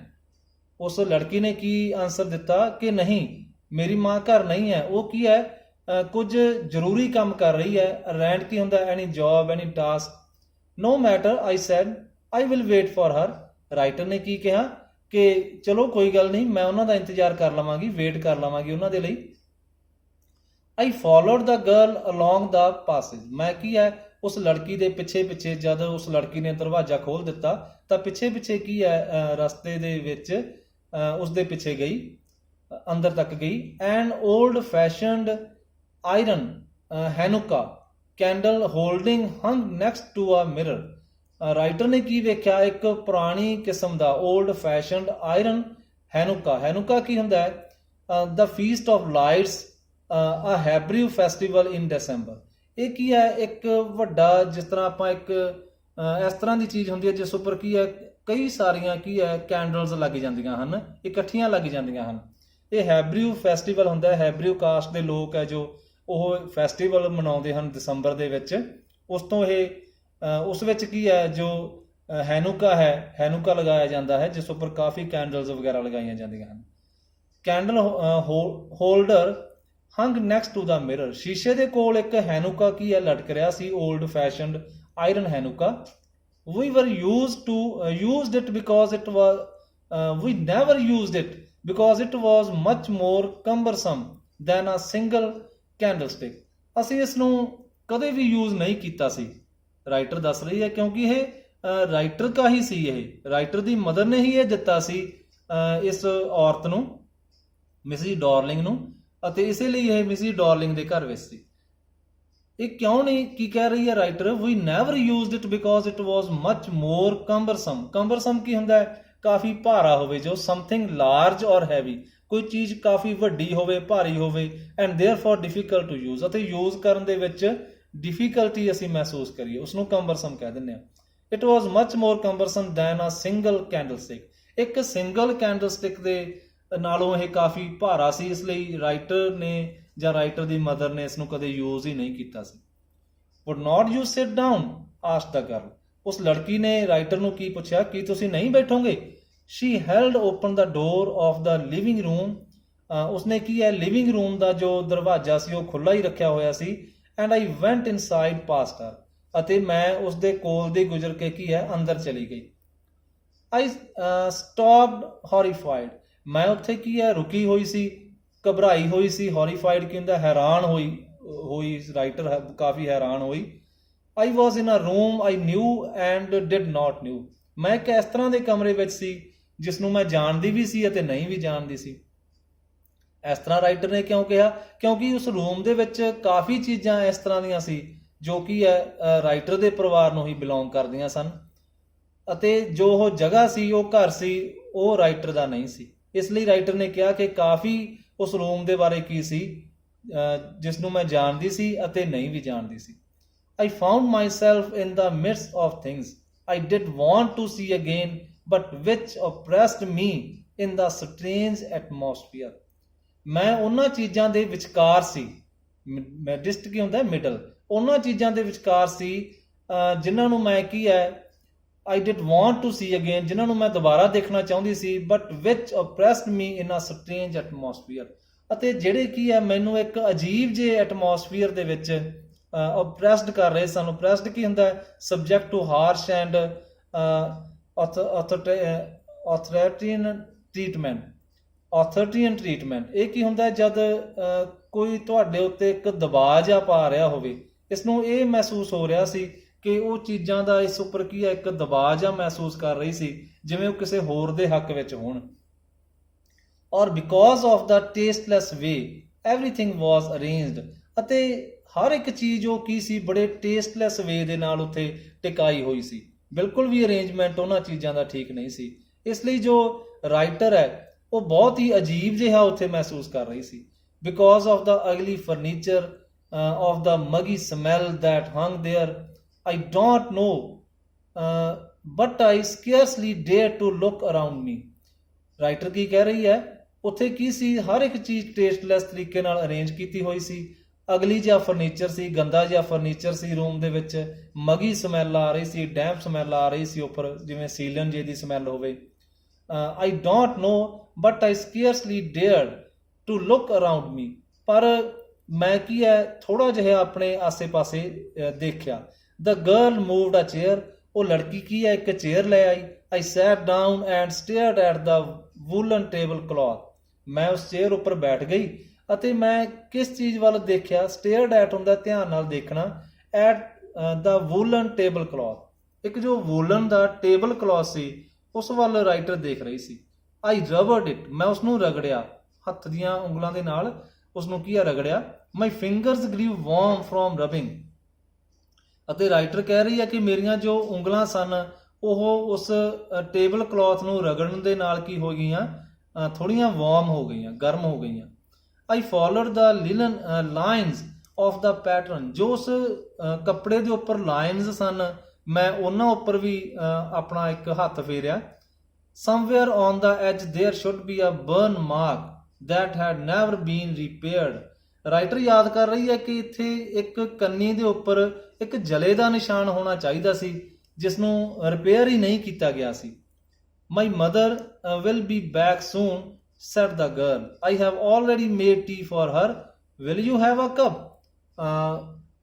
ਉਸ ਲੜਕੀ ਨੇ ਕੀ ਆਨਸਰ ਦਿੱਤਾ ਕਿ ਨਹੀਂ, ਮੇਰੀ ਮਾਂ ਘਰ ਨਹੀਂ ਹੈ, ਉਹ ਕੀ ਹੈ ਕੁਝ ਜ਼ਰੂਰੀ ਕੰਮ ਕਰ ਰਹੀ ਹੈ। ਅਰੈਂਡ ਕੀ ਹੁੰਦਾ, any job, any task. No matter, I said, I will wait for her. Writer ਨੇ ਕੀ ਕਿਹਾ ਕਿ ਚਲੋ ਕੋਈ ਗੱਲ ਨਹੀਂ, ਮੈਂ ਉਹਨਾਂ ਦਾ ਇੰਤਜ਼ਾਰ ਕਰ ਲਵਾਂਗੀ, ਵੇਟ ਕਰ ਲਵਾਂਗੀ ਉਹਨਾਂ ਦੇ ਲਈ। ਆਈ ਫੋਲੋਡ ਦਾ ਗਰਲ ਅਲੋਂਗ ਦਾ ਪਾਸਿਜ। ਮੈਂ ਕੀ ਹੈ ਉਸ ਲੜਕੀ ਦੇ ਪਿੱਛੇ ਪਿੱਛੇ, ਜਦ ਉਸ ਲੜਕੀ ਨੇ ਦਰਵਾਜ਼ਾ ਖੋਲ੍ਹ ਦਿੱਤਾ ਤਾਂ ਪਿੱਛੇ ਪਿੱਛੇ ਕੀ ਹੈ ਰਸਤੇ ਦੇ ਵਿੱਚ ਉਸ ਦੇ ਪਿੱਛੇ ਗਈ, ਅੰਦਰ ਤੱਕ ਗਈ। An old fashioned iron Hanukkah candle holding hung next to a mirror. Writer ਨੇ ਕੀ ਵੇਖਿਆ, ਇੱਕ ਪੁਰਾਣੀ ਕਿਸਮ ਦਾ ਓਲਡ ਫੈਸ਼ਨਡ ਆਇਰਨ ਹੈਨੂਕਾ। ਹੈਨੂਕਾ ਕੀ ਹੁੰਦਾ ਹੈ, ਦਾ ਫੀਸਟ ਆਫ ਲਾਈਟਸ, ਅ ਹੈਬਰਿਊ ਫੈਸਟੀਵਲ ਇਨ ਦਸੰਬਰ। ਇਹ ਕੀ ਹੈ, ਇੱਕ ਵੱਡਾ, ਜਿਸ ਤਰ੍ਹਾਂ ਆਪਾਂ ਇੱਕ ਇਸ ਤਰ੍ਹਾਂ ਦੀ ਚੀਜ਼ ਹੁੰਦੀ ਹੈ ਜਿਸ ਉੱਪਰ ਕੀ ਹੈ ਕਈ ਸਾਰੀਆਂ ਕੀ ਹੈ ਕੈਂਡਲਸ ਲੱਗ ਜਾਂਦੀਆਂ ਹਨ, ਇਕੱਠੀਆਂ ਲੱਗ ਜਾਂਦੀਆਂ ਹਨ। ਇਹ ਹੈਬਰਿਊ ਫੈਸਟੀਵਲ ਹੁੰਦਾ ਹੈ। ਹੈਬਰਿਊ ਕਾਸਟ ਦੇ ਲੋਕ ਹੈ ਜੋ ਉਹ ਫੈਸਟੀਵਲ ਮਨਾਉਂਦੇ ਹਨ ਦਸੰਬਰ ਦੇ ਵਿੱਚ। ਉਸ ਤੋਂ ਉਸ ਵਿੱਚ ਕੀ ਹੈ ਜੋ ਹੈਨੂਕਾ ਹੈ, ਹੈਨੂਕਾ ਲਗਾਇਆ ਜਾਂਦਾ ਹੈ ਜਿਸ ਉੱਪਰ ਕਾਫੀ ਕੈਂਡਲਸ ਵਗੈਰਾ ਲਗਾਈਆਂ ਜਾਂਦੀਆਂ ਹਨ। Candle holder hung next to the mirror. ਸ਼ੀਸ਼ੇ ਦੇ ਕੋਲ ਇੱਕ ਹੈਨੂਕਾ ਕੀ ਹੈ ਲਟਕ ਰਿਹਾ ਸੀ, old fashioned iron Hanukkah. we were used it because it was we never used it because it was much more cumbersome than a single candlestick। ਅਸੀਂ ਇਸ ਨੂੰ ਕਦੇ ਵੀ ਯੂਜ਼ ਨਹੀਂ ਕੀਤਾ ਸੀ, ਰਾਈਟਰ ਦੱਸ ਰਹੀ ਹੈ, ਕਿਉਂਕਿ ਇਹ ਰਾਈਟਰ ਕਾ ਹੀ ਸੀ, ਇਹ ਰਾਈਟਰ ਦੀ ਮਦਰ ਨੇ ਹੀ ਇਹ ਦਿੱਤਾ ਸੀ ਇਸ ਔਰਤ ਨੂੰ, ਮਿਸਿਸ ਡਾਰਲਿੰਗ ਨੂੰ, ਅਤੇ ਇਸੇ ਲਈ ਇਹ ਮਿਸਿਸ ਡਾਰਲਿੰਗ ਦੇ ਘਰ ਵਿੱਚ ਸੀ। ਇਹ ਕਿਉਂ ਨਹੀਂ, ਕੀ ਕਹਿ ਰਹੀ ਹੈ writer, we never used it because it was much more cumbersome. Cumbersome ਕੀ ਹੁੰਦਾ ਹੈ, ਕਾਫੀ ਭਾਰਾ ਹੋਵੇ, ਜੋ ਸਮਥਿੰਗ ਲਾਰਜ ਔਰ ਹੈਵੀ, ਕੋਈ ਚੀਜ਼ ਕਾਫੀ ਵੱਡੀ ਹੋਵੇ, ਭਾਰੀ ਹੋਵੇ। ਐਂਡ ਦੇਅਰਫੋਰ ਡਿਫਿਕਲਟ ਟੂ ਯੂਜ਼, ਅਤੇ ਯੂਜ਼ ਕਰਨ ਦੇ ਵਿੱਚ ਡਿਫਿਕਲਟੀ ਅਸੀਂ ਮਹਿਸੂਸ ਕਰੀਏ, ਉਸਨੂੰ ਕੰਬਰਸਮ ਕਹਿ ਦਿੰਦੇ ਹਾਂ। It was much more cumbersome than a single candlestick. ਇੱਕ ਸਿੰਗਲ ਕੈਂਡਲਸਟਿਕ ਦੇ ਨਾਲੋਂ ਇਹ ਕਾਫੀ ਭਾਰਾ ਸੀ, ਇਸ ਲਈ ਰਾਈਟਰ ਨੇ ਜਾਂ ਰਾਈਟਰ ਦੀ ਮਦਰ ਨੇ ਇਸ ਨੂੰ ਕਦੇ ਯੂਜ਼ ਹੀ ਨਹੀਂ ਕੀਤਾ ਸੀ। Would not you sit down asked the girl. ਉਸ ਲੜਕੀ ਨੇ ਰਾਈਟਰ ਨੂੰ ਕੀ ਪੁੱਛਿਆ, ਕੀ ਤੁਸੀਂ ਨਹੀਂ ਬੈਠੋਗੇ? She held open the door of the living room. ਉਸਨੇ ਕੀ ਹੈ, ਲਿਵਿੰਗ ਰੂਮ ਦਾ ਜੋ ਦਰਵਾਜ਼ਾ ਸੀ ਉਹ ਖੁੱਲ੍ਹਾ ਹੀ ਰੱਖਿਆ ਹੋਇਆ ਸੀ। And I went inside past her. ਅਤੇ ਮੈਂ ਉਸਦੇ ਕੋਲ ਦੀ ਗੁਜ਼ਰ ਕੇ ਕੀ ਹੈ, ਅੰਦਰ ਚਲੀ ਗਈ। ਆਈ ਸਟਾਪਡ ਹੌਰੀਫਾਈਡ। ਮੈਂ ਉੱਥੇ ਕੀ ਹੈ, ਰੁਕੀ ਹੋਈ ਸੀ, ਘਬਰਾਈ ਹੋਈ ਸੀ। ਹੌਰੀਫਾਈਡ ਕੀ ਹੁੰਦਾ, ਹੈਰਾਨ ਹੋਈ ਰਾਈਟਰ ਕਾਫੀ ਹੈਰਾਨ ਹੋਈ। I was in a room I knew and did not know. ਮੈਂ ਇੱਕ ਇਸ ਤਰ੍ਹਾਂ ਦੇ ਕਮਰੇ ਵਿੱਚ ਸੀ ਜਿਸ ਨੂੰ ਮੈਂ ਜਾਣਦੀ ਵੀ ਸੀ ਅਤੇ ਨਹੀਂ ਵੀ ਜਾਣਦੀ ਸੀ। ਇਸ ਤਰ੍ਹਾਂ ਰਾਈਟਰ ਨੇ ਕਿਉਂ ਕਿਹਾ, ਕਿਉਂਕਿ ਉਸ ਰੂਮ ਦੇ ਵਿੱਚ ਕਾਫੀ ਚੀਜ਼ਾਂ ਇਸ ਤਰ੍ਹਾਂ ਦੀਆਂ ਸੀ ਜੋ ਕੀ ਹੈ ਰਾਈਟਰ ਦੇ ਪਰਿਵਾਰ ਨੂੰ ਹੀ ਬਿਲੋਂਗ ਕਰਦੀਆਂ ਸਨ, ਅਤੇ ਜੋ ਉਹ ਜਗ੍ਹਾ ਸੀ, ਉਹ ਘਰ ਸੀ, ਉਹ ਰਾਈਟਰ ਦਾ ਨਹੀਂ ਸੀ। ਇਸ ਲਈ ਰਾਈਟਰ ਨੇ ਕਿਹਾ ਕਿ ਕਾਫੀ ਉਸ ਰੂਮ ਦੇ ਬਾਰੇ ਕੀ ਸੀ ਜਿਸ ਨੂੰ ਮੈਂ ਜਾਣਦੀ ਸੀ ਅਤੇ ਨਹੀਂ ਵੀ ਜਾਣਦੀ ਸੀ। I found myself in the midst of things I did want to see again, but which oppressed me in the strange atmosphere. ਮੈਂ ਉਹਨਾਂ ਚੀਜ਼ਾਂ ਦੇ ਵਿਚਕਾਰ ਸੀ। ਮਿਡਸਟ ਕੀ ਹੁੰਦਾ, ਮਿਡਲ। ਉਹਨਾਂ ਚੀਜ਼ਾਂ ਦੇ ਵਿਚਕਾਰ ਸੀ ਜਿਨ੍ਹਾਂ ਨੂੰ ਮੈਂ ਕੀ ਹੈ, I did want to see again, ਜਿਨ੍ਹਾਂ ਨੂੰ ਮੈਂ ਦੁਬਾਰਾ ਦੇਖਣਾ ਚਾਹੁੰਦੀ ਸੀ, but which oppressed me in a strange atmosphere, ਅਤੇ ਜਿਹੜੇ ਕੀ ਹੈ ਮੈਨੂੰ ਇੱਕ ਅਜੀਬ ਜਿਹੇ ਐਟਮੋਸਫੀਅਰ ਦੇ ਵਿੱਚ ਓਪਰੈਸਡ ਕਰ ਰਹੇ ਸਨ। ਓਪਰੈਸਡ ਕੀ ਹੁੰਦਾ ਹੈ, subject to harsh and authoritarian treatment. ਇਹ ਕੀ ਹੁੰਦਾ, ਜਦ ਕੋਈ ਤੁਹਾਡੇ ਉੱਤੇ ਇੱਕ ਦਬਾਅ ਜਿਹਾ ਪਾ ਰਿਹਾ ਹੋਵੇ। ਇਸ ਨੂੰ ਇਹ ਮਹਿਸੂਸ ਹੋ ਰਿਹਾ ਸੀ ਕਿ ਉਹ ਚੀਜ਼ਾਂ ਦਾ ਇਸ ਉੱਪਰ ਕੀ ਹੈ, ਇੱਕ ਦਬਾਅ ਜਿਹਾ ਮਹਿਸੂਸ ਕਰ ਰਹੀ ਸੀ, ਜਿਵੇਂ ਉਹ ਕਿਸੇ ਹੋਰ ਦੇ ਹੱਕ ਵਿੱਚ ਹੋਣ। Or because of the tasteless way everything was arranged. ਅਤੇ ਹਰ ਇੱਕ ਚੀਜ਼ ਉਹ ਕੀ ਸੀ, ਬੜੇ ਟੇਸਟਲੈਸ ਵੇ ਦੇ ਨਾਲ ਉੱਥੇ ਟਿਕਾਈ ਹੋਈ ਸੀ। ਬਿਲਕੁਲ ਵੀ ਅਰੇਂਜਮੈਂਟ ਉਹਨਾਂ ਚੀਜ਼ਾਂ ਦਾ ਠੀਕ ਨਹੀਂ ਸੀ। ਇਸ ਲਈ ਜੋ ਰਾਈਟਰ ਹੈ ਉਹ ਬਹੁਤ ਹੀ ਅਜੀਬ ਜਿਹਾ ਉੱਥੇ ਮਹਿਸੂਸ ਕਰ ਰਹੀ ਸੀ। Because of the ugly furniture of the muggy smell that hung there I don't know but I scarcely dare to look around me. Writer ਕੀ ਕਹਿ ਰਹੀ ਹੈ, ਉੱਥੇ ਕੀ ਸੀ, ਹਰ ਇੱਕ ਚੀਜ਼ ਟੇਸਟਲੈਸ ਤਰੀਕੇ ਨਾਲ ਅਰੇਂਜ ਕੀਤੀ ਹੋਈ ਸੀ। ਅਗਲੀ ਜਿਹਾ ਫਰਨੀਚਰ ਸੀ, ਗੰਦਾ ਜਿਹਾ ਫਰਨੀਚਰ ਸੀ ਰੂਮ ਦੇ ਵਿੱਚ। ਮਗੀ ਸਮੈਲ ਆ ਰਹੀ ਸੀ, ਡੈਂਪ ਸਮੈਲ ਆ ਰਹੀ ਸੀ ਉੱਪਰ, ਜਿਵੇਂ ਸੀਲਨ ਜੇ ਦੀ ਸਮੈਲ ਹੋਵੇ। I don't know but I scarcely dared to look around me. ਪਰ ਮੈਂ ਕੀ ਹੈ, ਥੋੜ੍ਹਾ ਜਿਹਾ ਆਪਣੇ ਆਸੇ ਪਾਸੇ ਦੇਖਿਆ। The girl moved a chair. ਉਹ ਲੜਕੀ ਕੀ ਹੈ, ਇੱਕ ਚੇਅਰ ਲੈ ਆਈ। I sat down and stared at the woollen table cloth. ਮੈਂ ਉਸ ਚੇਅਰ ਉੱਪਰ ਬੈਠ ਗਈ ਅਤੇ ਮੈਂ ਕਿਸ ਚੀਜ਼ ਵੱਲ ਦੇਖਿਆ, ਸਟੇਅਰਡ ਐਟ ਹੁੰਦਾ ਧਿਆਨ ਨਾਲ ਦੇਖਣਾ, at the woollen table cloth. ਇੱਕ ਜੋ ਵੂਲਨ ਦਾ ਟੇਬਲ ਕਲੌਥ ਸੀ ਉਸ ਵੱਲ ਰਾਈਟਰ ਦੇਖ ਰਹੀ ਸੀ। ਆਈ ਰਬਰਡ ਇਟ। ਮੈਂ ਉਸਨੂੰ ਰਗੜਿਆ, ਹੱਥ ਦੀਆਂ ਉਂਗਲਾਂ ਦੇ ਨਾਲ ਉਸਨੂੰ ਕੀ ਆ, ਰਗੜਿਆ। ਮਾਈ ਫਿੰਗਰਸ ਗ੍ਰੀਵ ਵਾਰਮ ਫਰੋਮ ਰਬਿੰਗ। ਅਤੇ ਰਾਈਟਰ ਕਹਿ ਰਹੀ ਹੈ ਕਿ ਮੇਰੀਆਂ ਜੋ ਉਂਗਲਾਂ ਸਨ ਉਹ ਉਸ ਟੇਬਲ ਕਲੌਥ ਨੂੰ ਰਗੜਨ ਦੇ ਨਾਲ ਕੀ ਹੋ ਗਈਆਂ, ਥੋੜ੍ਹੀਆਂ ਵਾਰਮ ਹੋ ਗਈਆਂ, ਗਰਮ ਹੋ ਗਈਆਂ। I followed the linen lines of the pattern. ਜੋ ਉਸ ਕੱਪੜੇ ਦੇ ਉੱਪਰ ਲਾਈਨਸ ਸਨ, ਮੈਂ ਉਹਨਾਂ ਉੱਪਰ ਵੀ ਆਪਣਾ ਇੱਕ ਹੱਥ ਫੇਰਿਆ। Somewhere on the edge there should be a burn mark that had never been repaired. Writer ਯਾਦ ਕਰ ਰਹੀ ਹੈ ਕਿ ਇੱਥੇ ਇੱਕ ਕੰਨੀ ਦੇ ਉੱਪਰ ਇੱਕ ਜਲੇ ਦਾ ਨਿਸ਼ਾਨ ਹੋਣਾ ਚਾਹੀਦਾ ਸੀ ਜਿਸ ਨੂੰ ਰਿਪੇਅਰ ਹੀ ਨਹੀਂ ਕੀਤਾ ਗਿਆ ਸੀ। My mother will be back soon said the girl. I have already made tea for her. Will you have a cup?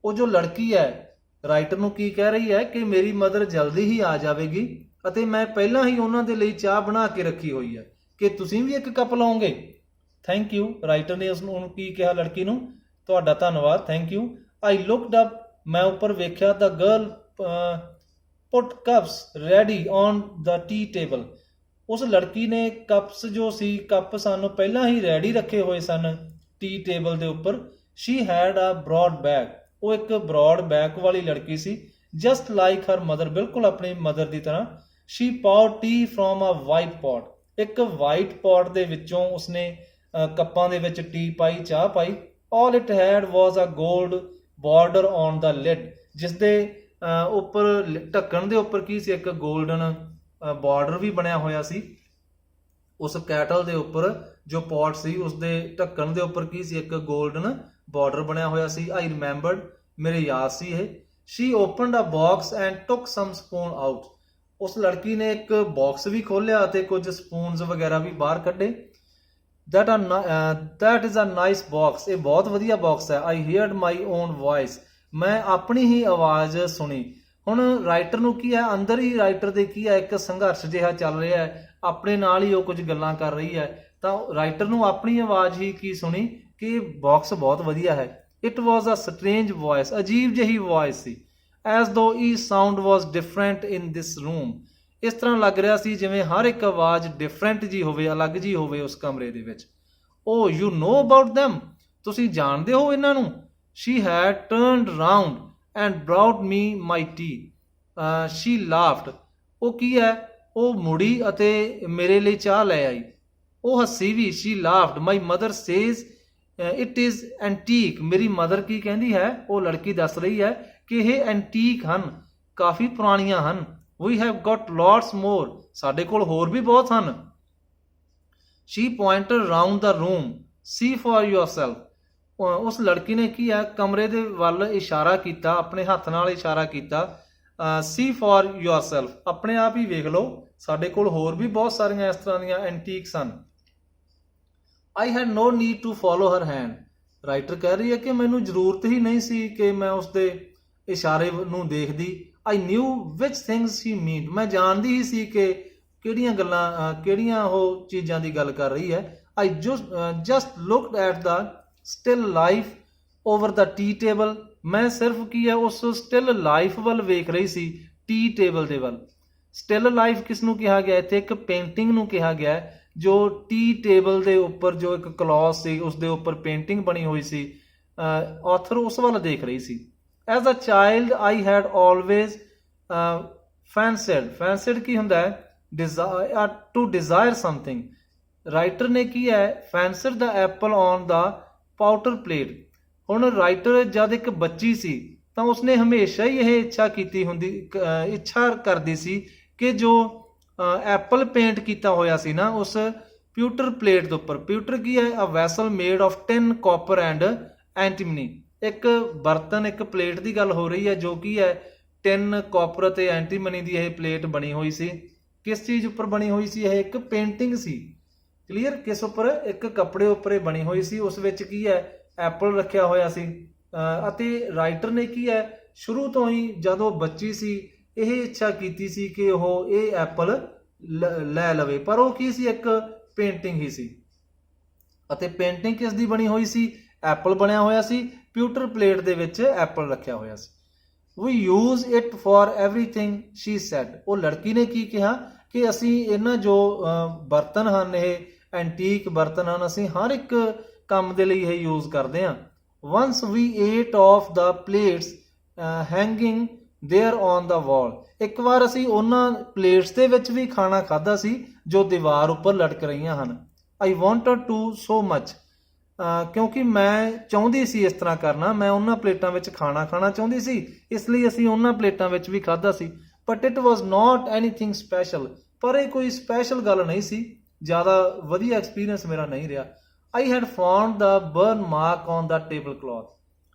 ਉਹ ਜੋ ਲੜਕੀ ਹੈ ਰਾਈਟਰ ਨੂੰ ਕੀ ਕਹਿ ਰਹੀ ਹੈ ਕਿ ਮੇਰੀ ਮਦਰ ਜਲਦੀ ਹੀ ਆ ਜਾਵੇਗੀ ਅਤੇ ਮੈਂ ਪਹਿਲਾਂ ਹੀ ਉਹਨਾਂ ਦੇ ਲਈ ਚਾਹ ਬਣਾ ਕੇ ਰੱਖੀ ਹੋਈ ਹੈ, ਕਿ ਤੁਸੀਂ ਵੀ ਇੱਕ ਕੱਪ ਲਓਗੇ। Thank you. ਰਾਈਟਰ ਨੇ ਉਸਨੂੰ ਕੀ ਕਿਹਾ, ਲੜਕੀ ਨੂੰ, ਤੁਹਾਡਾ ਧੰਨਵਾਦ, thank you. I looked up. ਮੈਂ ਉੱਪਰ ਵੇਖਿਆ। The girl put cups ready on the tea table. ਉਸ ਲੜਕੀ ਨੇ ਕੱਪਸ ਜੋ ਸੀ, ਕੱਪ ਸਾਨੂੰ ਪਹਿਲਾਂ ਹੀ ਰੈਡੀ ਰੱਖੇ ਹੋਏ ਸਨ ਟੀ ਟੇਬਲ ਦੇ ਉੱਪਰ। She had a broad back. ਉਹ ਇੱਕ ਬਰੋਡ ਬੈਕ ਵਾਲੀ ਲੜਕੀ ਸੀ, ਜਸਟ ਲਾਈਕ ਹਰ ਮਦਰ, ਬਿਲਕੁਲ ਆਪਣੀ ਮਦਰ ਦੀ ਤਰ੍ਹਾਂ। She poured tea from a white pot. ਇੱਕ ਵਾਈਟ ਪੋਟ ਦੇ ਵਿੱਚੋਂ ਉਸਨੇ ਕੱਪਾਂ ਦੇ ਵਿੱਚ ਟੀ ਪਾਈ, ਚਾਹ ਪਾਈ। All it had was a gold border on the lid. ਜਿਸ ਦੇ ਉੱਪਰ ਢੱਕਣ ਦੇ ਉੱਪਰ ਕੀ ਸੀ, ਇੱਕ 골ਡਨ ਬਾਰਡਰ ਵੀ ਬਣਿਆ ਹੋਇਆ ਸੀ। ਉਸ ਕੈਟਲ ਦੇ ਉੱਪਰ ਜੋ ਪੌਟ ਸੀ ਉਸ ਦੇ ਢੱਕਣ ਦੇ ਉੱਪਰ ਕੀ ਸੀ, ਇੱਕ 골ਡਨ ਬਾਰਡਰ ਬਣਿਆ ਹੋਇਆ ਸੀ। ਆਈ ਰਿਮੈਂਬਰਡ, ਮੇਰੇ ਯਾਦ ਸੀ ਇਹ। She opened a box and took some spoon out. ਉਸ ਲੜਕੀ ਨੇ ਇੱਕ ਬਾਕਸ ਵੀ ਖੋਲ੍ਹਿਆ ਅਤੇ ਕੁਝ ਸਪੂਨਸ ਵਗੈਰਾ ਵੀ ਬਾਹਰ ਕੱਢੇ। that is a nice box, ਇਹ ਬਹੁਤ ਵਧੀਆ ਬਾਕਸ ਹੈ। I heard my own voice, ਮੈਂ ਆਪਣੀ ਹੀ ਆਵਾਜ਼ ਸੁਣੀ। ਹੁਣ ਰਾਈਟਰ ਨੂੰ ਕੀ ਹੈ, ਅੰਦਰ ਹੀ ਰਾਈਟਰ ਦੇ ਕੀ ਹੈ, ਇੱਕ ਸੰਘਰਸ਼ ਜਿਹਾ ਚੱਲ ਰਿਹਾ ਹੈ, ਆਪਣੇ ਨਾਲ ਹੀ ਉਹ ਕੁਝ ਗੱਲਾਂ ਕਰ ਰਹੀ ਹੈ। ਤਾਂ ਰਾਈਟਰ ਨੂੰ ਆਪਣੀ ਆਵਾਜ਼ ਹੀ ਕੀ ਸੁਣੀ ਕਿ ਬਾਕਸ ਬਹੁਤ ਵਧੀਆ ਹੈ। ਇਟ ਵਾਜ਼ ਅ ਸਟਰੇਂਜ ਵੌਇਸ, ਅਜੀਬ ਜਿਹੀ ਵੌਇਸ ਸੀ। ਐਜ਼ ਦੋ ਈਚ sound was different in this room, ਇਸ ਤਰ੍ਹਾਂ ਲੱਗ ਰਿਹਾ ਸੀ ਜਿਵੇਂ ਹਰ ਇੱਕ ਆਵਾਜ਼ ਡਿਫਰੈਂਟ ਜੀ ਹੋਵੇ, ਅਲੱਗ ਜੀ ਹੋਵੇ ਉਸ ਕਮਰੇ ਦੇ ਵਿੱਚ। Oh you know about them, ਤੁਸੀਂ ਜਾਣਦੇ ਹੋ ਇਹਨਾਂ ਨੂੰ। She had turned round and brought me my tea. She laughed, ਉਹ ਕੀ ਹੈ, ਉਹ ਮੁੜੀ ਅਤੇ ਮੇਰੇ ਲਈ ਚਾਹ ਲੈ ਆਈ। ਉਹ ਹੱਸੀ ਵੀ। She laughed, my mother says it is antique, ਮੇਰੀ ਮਦਰ ਕੀ ਕਹਿੰਦੀ ਹੈ, ਉਹ ਲੜਕੀ ਦੱਸ ਰਹੀ ਹੈ ਕਿ ਇਹ ਐਂਟੀਕ ਹਨ, ਕਾਫੀ ਪੁਰਾਣੀਆਂ ਹਨ। We have got lots more, ਸਾਡੇ ਕੋਲ ਹੋਰ ਵੀ ਬਹੁਤ ਹਨ। She pointed round the room, see for yourself, ਉਸ ਲੜਕੀ ਨੇ ਕੀ ਹੈ, ਕਮਰੇ ਦੇ ਵੱਲ ਇਸ਼ਾਰਾ ਕੀਤਾ, ਆਪਣੇ ਹੱਥ ਨਾਲ ਇਸ਼ਾਰਾ ਕੀਤਾ। see for yourself, ਆਪਣੇ ਆਪ ਹੀ ਵੇਖ ਲਓ, ਸਾਡੇ ਕੋਲ ਹੋਰ ਵੀ ਬਹੁਤ ਸਾਰੀਆਂ ਇਸ ਤਰ੍ਹਾਂ ਦੀਆਂ ਐਂਟੀਕਸ ਹਨ। I had no need to follow her hand, writer ਕਹਿ ਰਹੀ ਹੈ ਕਿ ਮੈਨੂੰ ਜ਼ਰੂਰਤ ਹੀ ਨਹੀਂ ਸੀ ਕਿ ਮੈਂ ਉਸਦੇ ਇਸ਼ਾਰੇ ਨੂੰ ਦੇਖਦੀ। I knew which things she meant, ਮੈਂ ਜਾਣਦੀ ਹੀ ਸੀ ਕਿ ਕਿਹੜੀਆਂ ਗੱਲਾਂ, ਕਿਹੜੀਆਂ ਉਹ ਚੀਜ਼ਾਂ ਦੀ ਗੱਲ ਕਰ ਰਹੀ ਹੈ। I just looked at the still life over the tea table, ਮੈਂ ਸਿਰਫ ਕੀ ਹੈ, ਉਸ still life ਵੱਲ ਵੇਖ ਰਹੀ ਸੀ, ਟੀ ਟੇਬਲ ਦੇ ਵੱਲ। still life ਕਿਸ ਨੂੰ ਕਿਹਾ ਗਿਆ, ਇੱਥੇ ਇੱਕ ਪੇਂਟਿੰਗ ਨੂੰ ਕਿਹਾ ਗਿਆ ਜੋ ਟੀ ਟੇਬਲ ਦੇ ਉੱਪਰ ਜੋ ਇੱਕ ਕਲੌਥ ਸੀ ਉਸ ਦੇ ਉੱਪਰ ਪੇਂਟਿੰਗ ਬਣੀ ਹੋਈ ਸੀ। ਆਥਰ ਉਸ ਵੱਲ ਦੇਖ ਰਹੀ ਸੀ। As a child, I had always fancied ਕੀ ਹੁੰਦਾ ਹੈ, to desire something। ਰਾਈਟਰ ਨੇ ਕੀ ਹੈ, fancied the apple on the powder plate। ਹੁਣ ਰਾਈਟਰ ਜਦ ਇੱਕ ਬੱਚੀ ਸੀ ਤਾਂ ਉਸਨੇ ਹਮੇਸ਼ਾ ਹੀ ਇਹ ਇੱਛਾ ਕਰਦੀ ਸੀ ਕਿ ਜੋ ਐਪਲ ਪੇਂਟ ਕੀਤਾ ਹੋਇਆ ਸੀ ਨਾ ਉਸ ਪਿਊਟਰ ਪਲੇਟ ਦੇ ਉੱਪਰ। ਪਿਊਟਰ ਕੀ ਹੈ, a vessel made of tin, copper and antimony. ਇੱਕ ਬਰਤਨ, ਇੱਕ ਪਲੇਟ ਦੀ ਗੱਲ ਹੋ ਰਹੀ ਹੈ ਜੋ ਕੀ ਹੈ, ਟਿਨ, ਕਾਪਰ ਅਤੇ ਐਂਟੀਮਨੀ ਦੀ ਇਹ ਪਲੇਟ ਬਣੀ ਹੋਈ ਸੀ। ਕਿਸ ਚੀਜ਼ ਉੱਪਰ ਬਣੀ ਹੋਈ ਸੀ, ਇਹ ਇੱਕ ਪੇਂਟਿੰਗ ਸੀ। ਕਲੀਅਰ, ਕਿਸ ਉੱਪਰ, ਇੱਕ ਕੱਪੜੇ ਉੱਪਰ ਇਹ ਬਣੀ ਹੋਈ ਸੀ। ਉਸ ਵਿੱਚ ਕੀ ਹੈ, ਐਪਲ ਰੱਖਿਆ ਹੋਇਆ ਸੀ। ਅਤੇ ਰਾਈਟਰ ਨੇ ਕੀ ਹੈ, ਸ਼ੁਰੂ ਤੋਂ ਹੀ ਜਦੋਂ ਬੱਚੀ ਸੀ ਇਹ ਇੱਛਾ ਕੀਤੀ ਸੀ ਕਿ ਉਹ ਇਹ ਐਪਲ ਲੈ ਲਵੇ, ਪਰ ਉਹ ਕੀ ਸੀ, ਇੱਕ ਪੇਂਟਿੰਗ ਹੀ ਸੀ। ਅਤੇ ਪੇਂਟਿੰਗ ਕਿਸ ਦੀ ਬਣੀ ਹੋਈ ਸੀ, ਐਪਲ ਬਣਿਆ ਹੋਇਆ ਸੀ, ਪਿਊਟਰ ਪਲੇਟ ਦੇ ਵਿੱਚ ਐਪਲ ਰੱਖਿਆ ਹੋਇਆ ਸੀ। We use it for everything, she said, ਉਹ ਲੜਕੀ ਨੇ ਕੀ ਕਿਹਾ ਕਿ ਅਸੀਂ ਇਹਨਾਂ ਜੋ ਬਰਤਨ ਹਨ, ਇਹ ਐਂਟੀਕ ਬਰਤਨ ਹਨ, ਅਸੀਂ ਹਰ ਇੱਕ ਕੰਮ ਦੇ ਲਈ ਇਹ ਯੂਜ਼ ਕਰਦੇ ਹਾਂ। Once we ate off the plates hanging there on the wall, ਇੱਕ ਵਾਰ ਅਸੀਂ ਉਹਨਾਂ ਪਲੇਟਸ ਦੇ ਵਿੱਚ ਵੀ ਖਾਣਾ ਖਾਧਾ ਸੀ ਜੋ ਦੀਵਾਰ ਉੱਪਰ ਲਟਕ ਰਹੀਆਂ ਹਨ। I wanted to so much, ਕਿਉਂਕਿ ਮੈਂ ਚਾਹੁੰਦੀ ਸੀ ਇਸ ਤਰ੍ਹਾਂ ਕਰਨਾ, ਮੈਂ ਉਹਨਾਂ ਪਲੇਟਾਂ ਵਿੱਚ ਖਾਣਾ ਖਾਣਾ ਚਾਹੁੰਦੀ ਸੀ, ਇਸ ਲਈ ਅਸੀਂ ਉਹਨਾਂ ਪਲੇਟਾਂ ਵਿੱਚ ਵੀ ਖਾਧਾ ਸੀ। But it was not anything special, ਪਰ ਇਹ ਕੋਈ ਸਪੈਸ਼ਲ ਗੱਲ ਨਹੀਂ ਸੀ, ਜ਼ਿਆਦਾ ਵਧੀਆ ਐਕਸਪੀਰੀਅੰਸ ਮੇਰਾ ਨਹੀਂ ਰਿਹਾ। I had found the burn mark on the table cloth,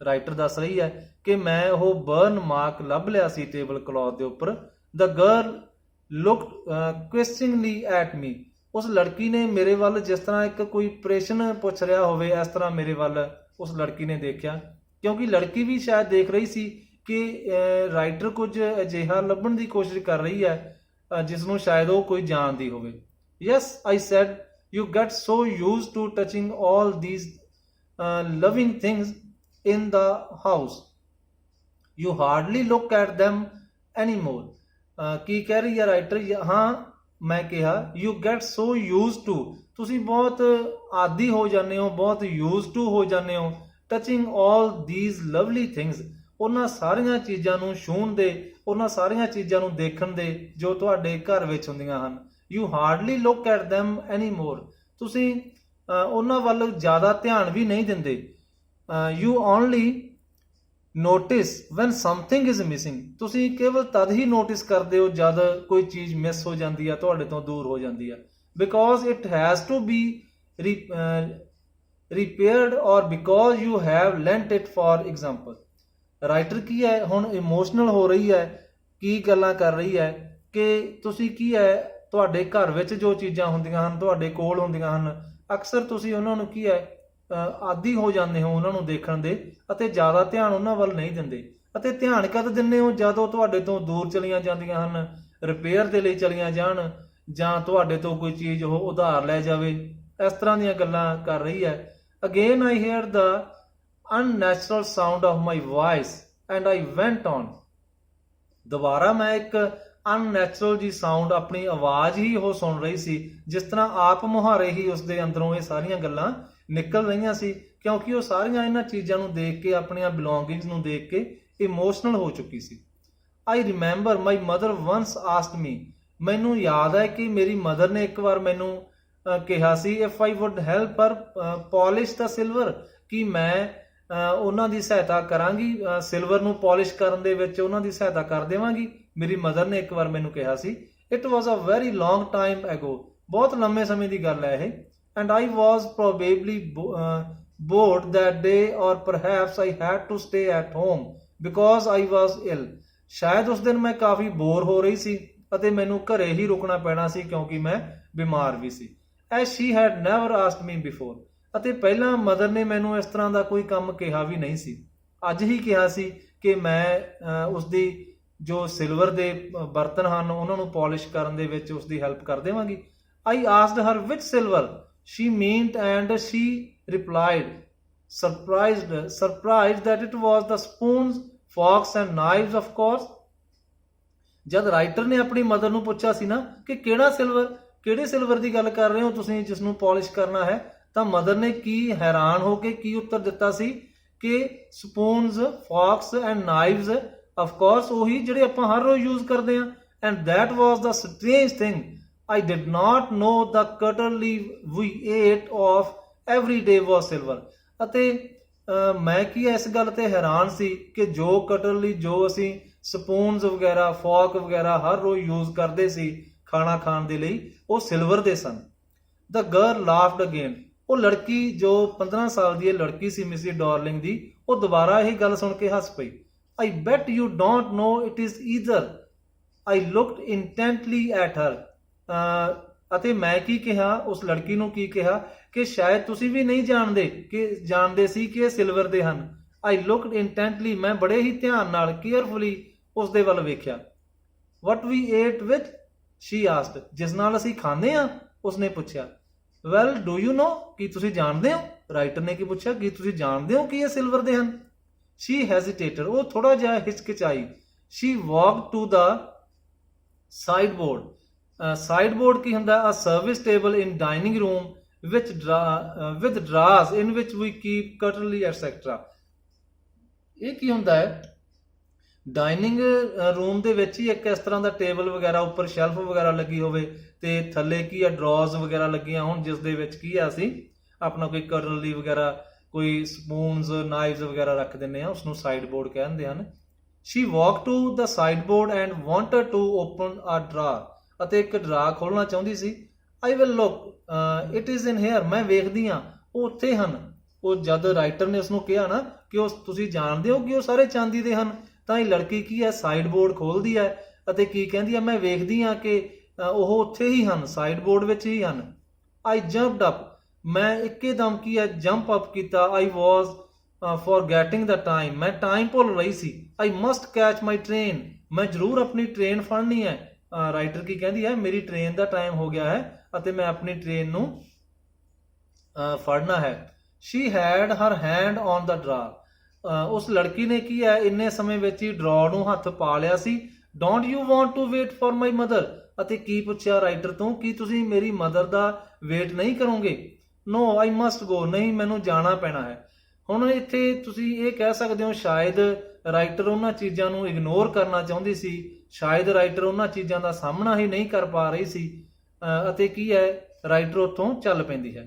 writer ਦੱਸ ਰਹੀ ਹੈ ਕਿ ਮੈਂ ਉਹ ਬਰਨ ਮਾਰਕ ਲੱਭ ਲਿਆ ਸੀ ਟੇਬਲ ਕਲੌਥ ਦੇ ਉੱਪਰ। The girl looked questioningly at me, ਉਸ ਲੜਕੀ ਨੇ ਮੇਰੇ ਵੱਲ ਜਿਸ ਤਰ੍ਹਾਂ ਇੱਕ ਕੋਈ ਪ੍ਰਸ਼ਨ ਪੁੱਛ ਰਿਹਾ ਹੋਵੇ, ਇਸ ਤਰ੍ਹਾਂ ਮੇਰੇ ਵੱਲ ਉਸ ਲੜਕੀ ਨੇ ਦੇਖਿਆ, ਕਿਉਂਕਿ ਲੜਕੀ ਵੀ ਸ਼ਾਇਦ ਦੇਖ ਰਹੀ ਸੀ ਕਿ ਰਾਈਟਰ ਕੁਝ ਅਜਿਹਾ ਲੱਭਣ ਦੀ ਕੋਸ਼ਿਸ਼ ਕਰ ਰਹੀ ਹੈ ਜਿਸ ਨੂੰ ਸ਼ਾਇਦ ਉਹ ਕੋਈ ਜਾਣਦੀ ਹੋਵੇ। Yes, I said, you get so used to touching all these loving things in the house, you hardly look at them anymore। ਕੀ ਕਹਿ ਰਹੀ ਹੈ ਰਾਈਟਰ, ਹਾਂ ਮੈਂ ਕਿਹਾ, you get so used to, ਤੁਸੀਂ ਬਹੁਤ ਆਦੀ ਹੋ ਜਾਂਦੇ ਹੋ, ਬਹੁਤ used to ਹੋ ਜਾਂਦੇ ਹੋ, touching all these lovely things, ਉਹਨਾਂ ਸਾਰੀਆਂ ਚੀਜ਼ਾਂ ਨੂੰ ਛੂਹਣ ਦੇ, ਉਹਨਾਂ ਸਾਰੀਆਂ ਚੀਜ਼ਾਂ ਨੂੰ ਦੇਖਣ ਦੇ ਜੋ ਤੁਹਾਡੇ ਘਰ ਵਿੱਚ ਹੁੰਦੀਆਂ ਹਨ। you hardly look at them anymore, ਤੁਸੀਂ ਉਹਨਾਂ ਵੱਲ ਜ਼ਿਆਦਾ ਧਿਆਨ ਵੀ ਨਹੀਂ ਦਿੰਦੇ। You only notice when something is missing, ਤੁਸੀਂ ਕੇਵਲ ਤਦ ਹੀ ਨੋਟਿਸ ਕਰਦੇ ਹੋ ਜਦ ਕੋਈ ਚੀਜ਼ ਮਿਸ ਹੋ ਜਾਂਦੀ ਹੈ, ਤੁਹਾਡੇ ਤੋਂ ਦੂਰ ਹੋ ਜਾਂਦੀ ਹੈ। Because it has to be repaired or because you have lent it for example। Writer ਕੀ ਹੈ, ਹੁਣ ਇਮੋਸ਼ਨਲ ਹੋ ਰਹੀ ਹੈ, ਕੀ ਗੱਲਾਂ ਕਰ ਰਹੀ ਹੈ ਕਿ ਤੁਸੀਂ ਕੀ ਹੈ, ਤੁਹਾਡੇ ਘਰ ਵਿੱਚ ਜੋ ਚੀਜ਼ਾਂ ਹੁੰਦੀਆਂ ਹਨ, ਤੁਹਾਡੇ ਕੋਲ ਹੁੰਦੀਆਂ ਹਨ, ਅਕਸਰ ਤੁਸੀਂ ਉਹਨਾਂ ਨੂੰ ਕੀ ਹੈ ਆਦੀ ਹੋ ਜਾਂਦੇ ਹੋ ਉਹਨਾਂ ਨੂੰ ਦੇਖਣ ਦੇ, ਅਤੇ ਜ਼ਿਆਦਾ ਧਿਆਨ ਉਹਨਾਂ ਵੱਲ ਨਹੀਂ ਦਿੰਦੇ। ਅਤੇ ਧਿਆਨ ਕਦ ਦਿੰਦੇ ਹੋ, ਜਦੋਂ ਤੁਹਾਡੇ ਤੋਂ ਦੂਰ ਚਲੀਆਂ ਜਾਂਦੀਆਂ ਹਨ, ਰਿਪੇਅਰ ਦੇ ਲਈ ਚਲੀਆਂ ਜਾਣ, ਜਾਂ ਤੁਹਾਡੇ ਤੋਂ ਕੋਈ ਚੀਜ਼ ਉਹ ਉਧਾਰ ਲੈ ਜਾਵੇ। ਇਸ ਤਰ੍ਹਾਂ ਦੀਆਂ ਗੱਲਾਂ ਕਰ ਰਹੀ ਹੈ। Again I heard the unnatural sound of my voice and I went on। ਦੁਬਾਰਾ ਮੈਂ ਇੱਕ ਅਨਨੈਚੁਰਲ ਜੀ ਸਾਊਂਡ, ਆਪਣੀ ਆਵਾਜ਼ ਹੀ ਉਹ ਸੁਣ ਰਹੀ ਸੀ, ਜਿਸ ਤਰ੍ਹਾਂ ਆਪ ਮੁਹਾਰੇ ਹੀ ਉਸਦੇ ਅੰਦਰੋਂ ਇਹ ਸਾਰੀਆਂ ਗੱਲਾਂ ਨਿਕਲ ਰਹੀਆਂ ਸੀ, ਕਿਉਂਕਿ ਉਹ ਸਾਰੀਆਂ ਇਹਨਾਂ ਚੀਜ਼ਾਂ ਨੂੰ ਦੇਖ ਕੇ, ਆਪਣੀਆਂ ਬਿਲੋਂਗਿੰਗਸ ਨੂੰ ਦੇਖ ਕੇ ਇਮੋਸ਼ਨਲ ਹੋ ਚੁੱਕੀ ਸੀ। I remember my mother once asked me, ਮੈਨੂੰ ਯਾਦ ਹੈ ਕਿ ਮੇਰੀ ਮਦਰ ਨੇ ਇੱਕ ਵਾਰ ਮੈਨੂੰ ਕਿਹਾ ਸੀ, if I would help her polish the silver, ਕਿ ਮੈਂ ਉਹਨਾਂ ਦੀ ਸਹਾਇਤਾ ਕਰਾਂਗੀ, ਸਿਲਵਰ ਨੂੰ ਪੋਲਿਸ਼ ਕਰਨ ਦੇ ਵਿੱਚ ਉਹਨਾਂ ਦੀ ਸਹਾਇਤਾ ਕਰ ਦੇਵਾਂਗੀ। ਮੇਰੀ ਮਦਰ ਨੇ ਇੱਕ ਵਾਰ ਮੈਨੂੰ ਕਿਹਾ ਸੀ। It was a very long time ago, ਬਹੁਤ ਲੰਮੇ ਸਮੇਂ ਦੀ ਗੱਲ ਹੈ ਇਹ। And I was probably bored that day or perhaps I had to stay at home because I was ill। ਸ਼ਾਇਦ ਉਸ ਦਿਨ ਮੈਂ ਕਾਫੀ ਬੋਰ ਹੋ ਰਹੀ ਸੀ ਅਤੇ ਮੈਨੂੰ ਘਰੇ ਹੀ ਰੁਕਣਾ ਪੈਣਾ ਸੀ, ਕਿਉਂਕਿ ਮੈਂ ਬਿਮਾਰ ਵੀ ਸੀ। as she had never asked me before, ਅਤੇ ਪਹਿਲਾਂ ਮਦਰ ਨੇ ਮੈਨੂੰ ਇਸ ਤਰ੍ਹਾਂ ਦਾ ਕੋਈ ਕੰਮ ਕਿਹਾ ਵੀ ਨਹੀਂ ਸੀ। ਅੱਜ ਹੀ ਕਿਹਾ ਸੀ ਕਿ ਮੈਂ ਉਸਦੀ ਜੋ ਸਿਲਵਰ ਦੇ ਬਰਤਨ ਹਨ ਉਹਨਾਂ ਨੂੰ ਪੋਲਿਸ਼ ਕਰਨ ਦੇ ਵਿੱਚ ਉਸਦੀ ਹੈਲਪ ਕਰ ਦੇਵਾਂਗੀ। I asked her which silver she meant and she replied, surprised that it was the spoons, forks and knives of course। ਜਦ ਰਾਈਟਰ ਨੇ ਆਪਣੀ ਮਦਰ ਨੂੰ ਪੁੱਛਿਆ ਸੀ ਨਾ ਕਿ ਕਿਹੜੇ ਸਿਲਵਰ ਦੀ ਗੱਲ ਕਰ ਰਹੇ ਹੋ ਤੁਸੀਂ ਜਿਸ ਨੂੰ ਪੋਲਿਸ਼ ਕਰਨਾ ਹੈ, ਤਾਂ ਮਦਰ ਨੇ ਕੀ ਹੈਰਾਨ ਹੋ ਕੇ ਕੀ ਉੱਤਰ ਦਿੱਤਾ ਸੀ ਕਿ spoons, forks and knives, of course ਉਹੀ ਜਿਹੜੇ ਆਪਾਂ ਹਰ ਰੋਜ਼ ਯੂਜ਼ ਕਰਦੇ ਹਾਂ। And that was the strange thing, I did not know the cutlery we ate of every day was silver. ਅਤੇ ਮੈਂ ਕੀ ਇਸ ਗੱਲ ਤੇ ਹੈਰਾਨ ਸੀ ਕਿ ਜੋ ਕਟਰਲੀ, ਜੋ ਅਸੀਂ ਸਪੂਨਸ ਵਗੈਰਾ, ਫੋਕ ਵਗੈਰਾ ਹਰ ਰੋਜ਼ ਯੂਜ਼ ਕਰਦੇ ਸੀ ਖਾਣਾ ਖਾਣ ਦੇ ਲਈ, ਉਹ ਸਿਲਵਰ ਦੇ ਸਨ। ਦ ਗਰਲ ਲਾਫਡ ਅਗੇਨ, ਉਹ ਲੜਕੀ ਜੋ 15 ਸਾਲ ਦੀ ਇਹ ਲੜਕੀ ਸੀ ਮਿਸਿਸ ਡਾਰਲਿੰਗ ਦੀ, ਉਹ ਦੁਬਾਰਾ ਇਹ ਗੱਲ ਸੁਣ ਕੇ ਹੱਸ ਪਈ। I bet you don't know it is either। I looked intently at her। ਅਤੇ ਮੈਂ ਕੀ ਕਿਹਾ, ਉਸ ਲੜਕੀ ਨੂੰ ਕੀ ਕਿਹਾ ਕਿ ਸ਼ਾਇਦ ਤੁਸੀਂ ਵੀ ਨਹੀਂ ਜਾਣਦੇ ਸੀ ਕਿ ਇਹ ਸਿਲਵਰ ਦੇ ਹਨ। I looked intently, ਮੈਂ ਬੜੇ ਹੀ ਧਿਆਨ ਨਾਲ, ਕੇਅਰਫੁਲੀ ਉਸ ਦੇ ਵੱਲ ਵੇਖਿਆ। What we ate with, she asked, ਜਿਸ ਨਾਲ ਅਸੀਂ ਖਾਂਦੇ ਹਾਂ, ਉਸਨੇ ਪੁੱਛਿਆ। Well, do you know, ਕੀ ਤੁਸੀਂ ਜਾਣਦੇ ਹੋ? ਰਾਈਟਰ ਨੇ ਕੀ ਪੁੱਛਿਆ, ਕੀ ਤੁਸੀਂ ਜਾਣਦੇ ਹੋ ਕਿ ਇਹ ਸਿਲਵਰ ਦੇ ਹਨ? She hesitated, ਉਹ ਥੋੜਾ ਜਿਹਾ ਹਿਚਕਿਚਾਈ। She walked to the sideboard। sideboard ਕੀ ਹੁੰਦਾ? A service table in dining room with drawers in which we keep cutlery etc। ਇਹ ਕੀ ਹੁੰਦਾ ਹੈ? ਡਾਈਨਿੰਗ ਰੂਮ ਦੇ ਵਿੱਚ ਹੀ ਇੱਕ ਇਸ ਤਰ੍ਹਾਂ ਦਾ ਟੇਬਲ ਵਗੈਰਾ, ਉੱਪਰ ਸ਼ੈਲਫ ਵਗੈਰਾ ਲੱਗੀ ਹੋਵੇ ਤੇ ਥੱਲੇ ਕੀ ਆ, ਡਰਾਜ਼ ਵਗੈਰਾ ਲੱਗੀਆਂ ਹੋਣ, ਜਿਸ ਦੇ ਵਿੱਚ ਕੀ ਆ ਅਸੀਂ ਆਪਣਾ ਕੋਈ ਕਟਲਰੀ ਵਗੈਰਾ, ਕੋਈ ਸਪੂਨਸ, ਨਾਈਵਸ ਵਗੈਰਾ ਰੱਖ ਦਿੰਦੇ ਆ, ਉਸਨੂੰ ਸਾਈਡ ਬੋਰਡ ਕਹਿੰਦੇ ਹਨ। She walk to the sideboard and wanted to open a drawer, ਅਤੇ ਇੱਕ ਡਰਾ ਖੋਲਣਾ ਚਾਹੁੰਦੀ ਸੀ। I will look it is in here, ਮੈਂ ਵੇਖਦੀ ਹਾਂ ਉਹ ਉੱਥੇ ਹਨ। ਉਹ ਜਦ ਰਾਈਟਰ ਨੇ ਉਸਨੂੰ ਕਿਹਾ ਨਾ ਕਿ ਉਹ ਤੁਸੀਂ ਜਾਣਦੇ ਹੋ ਕਿ ਉਹ ਸਾਰੇ ਚਾਂਦੀ ਦੇ ਹਨ, ਤਾਂ ਇਹ ਲੜਕੀ ਕੀ ਹੈ, ਸਾਈਡ ਬੋਰਡ ਖੋਲਦੀ ਹੈ ਅਤੇ ਕੀ ਕਹਿੰਦੀ ਹੈ, ਮੈਂ ਵੇਖਦੀ ਹਾਂ ਕਿ ਉਹ ਉੱਥੇ ਹੀ ਹਨ, ਸਾਈਡ ਬੋਰਡ ਵਿੱਚ ਹੀ ਹਨ। ਆਈ ਜੰਪਡ ਅਪ, ਮੈਂ ਇੱਕਦਮ ਕੀ ਹੈ, ਜੰਪ ਅਪ ਕੀਤਾ। ਆਈ ਵਾਜ਼ ਫੋਰਗੈਟਿੰਗ ਦਾ ਟਾਈਮ, ਮੈਂ ਟਾਈਮ ਭੁੱਲ ਰਹੀ ਸੀ। ਆਈ ਮਸਟ ਕੈਚ ਮਾਈ ਟ੍ਰੇਨ, ਮੈਂ ਜ਼ਰੂਰ ਆਪਣੀ ਟ੍ਰੇਨ ਫੜਨੀ ਹੈ। ਰਾਈਟਰ ਕੀ ਕਹਿੰਦੀ ਹੈ, ਮੇਰੀ ਟ੍ਰੇਨ ਦਾ ਟਾਈਮ ਹੋ ਗਿਆ ਹੈ ਅਤੇ ਮੈਂ ਆਪਣੀ ਟ੍ਰੇਨ ਨੂੰ ਫੜਨਾ ਹੈ। She had her hand on the drawer, ਉਸ ਲੜਕੀ ਨੇ ਕੀ ਹੈ, ਇੰਨੇ ਸਮੇਂ ਵਿੱਚ ਹੀ ਡਰਾ ਨੂੰ ਹੱਥ ਪਾ ਲਿਆ ਸੀ। Don't you want to wait for my mother, ਅਤੇ ਕੀ ਪੁੱਛਿਆ ਰਾਈਟਰ ਤੋਂ, ਕੀ ਤੁਸੀਂ ਮੇਰੀ ਮਦਰ ਦਾ ਵੇਟ ਨਹੀਂ ਕਰੋਗੇ? ਨੋ ਆਈ ਮਸਟ ਗੋ, ਨਹੀਂ ਮੈਨੂੰ ਜਾਣਾ ਪੈਣਾ ਹੈ। ਹੁਣ ਇੱਥੇ ਤੁਸੀਂ ਇਹ ਕਹਿ ਸਕਦੇ ਹੋ, ਸ਼ਾਇਦ ਰਾਈਟਰ ਉਹਨਾਂ ਚੀਜ਼ਾਂ ਨੂੰ ਇਗਨੋਰ ਕਰਨਾ ਚਾਹੁੰਦੀ ਸੀ, ਸ਼ਾਇਦ ਰਾਈਟਰ ਉਹਨਾਂ ਚੀਜ਼ਾਂ ਦਾ ਸਾਹਮਣਾ ਹੀ ਨਹੀਂ ਕਰ ਪਾ ਰਹੀ ਸੀ, ਅਤੇ ਕੀ ਹੈ, ਰਾਈਟਰ ਉੱਥੋਂ ਚੱਲ ਪੈਂਦੀ ਹੈ।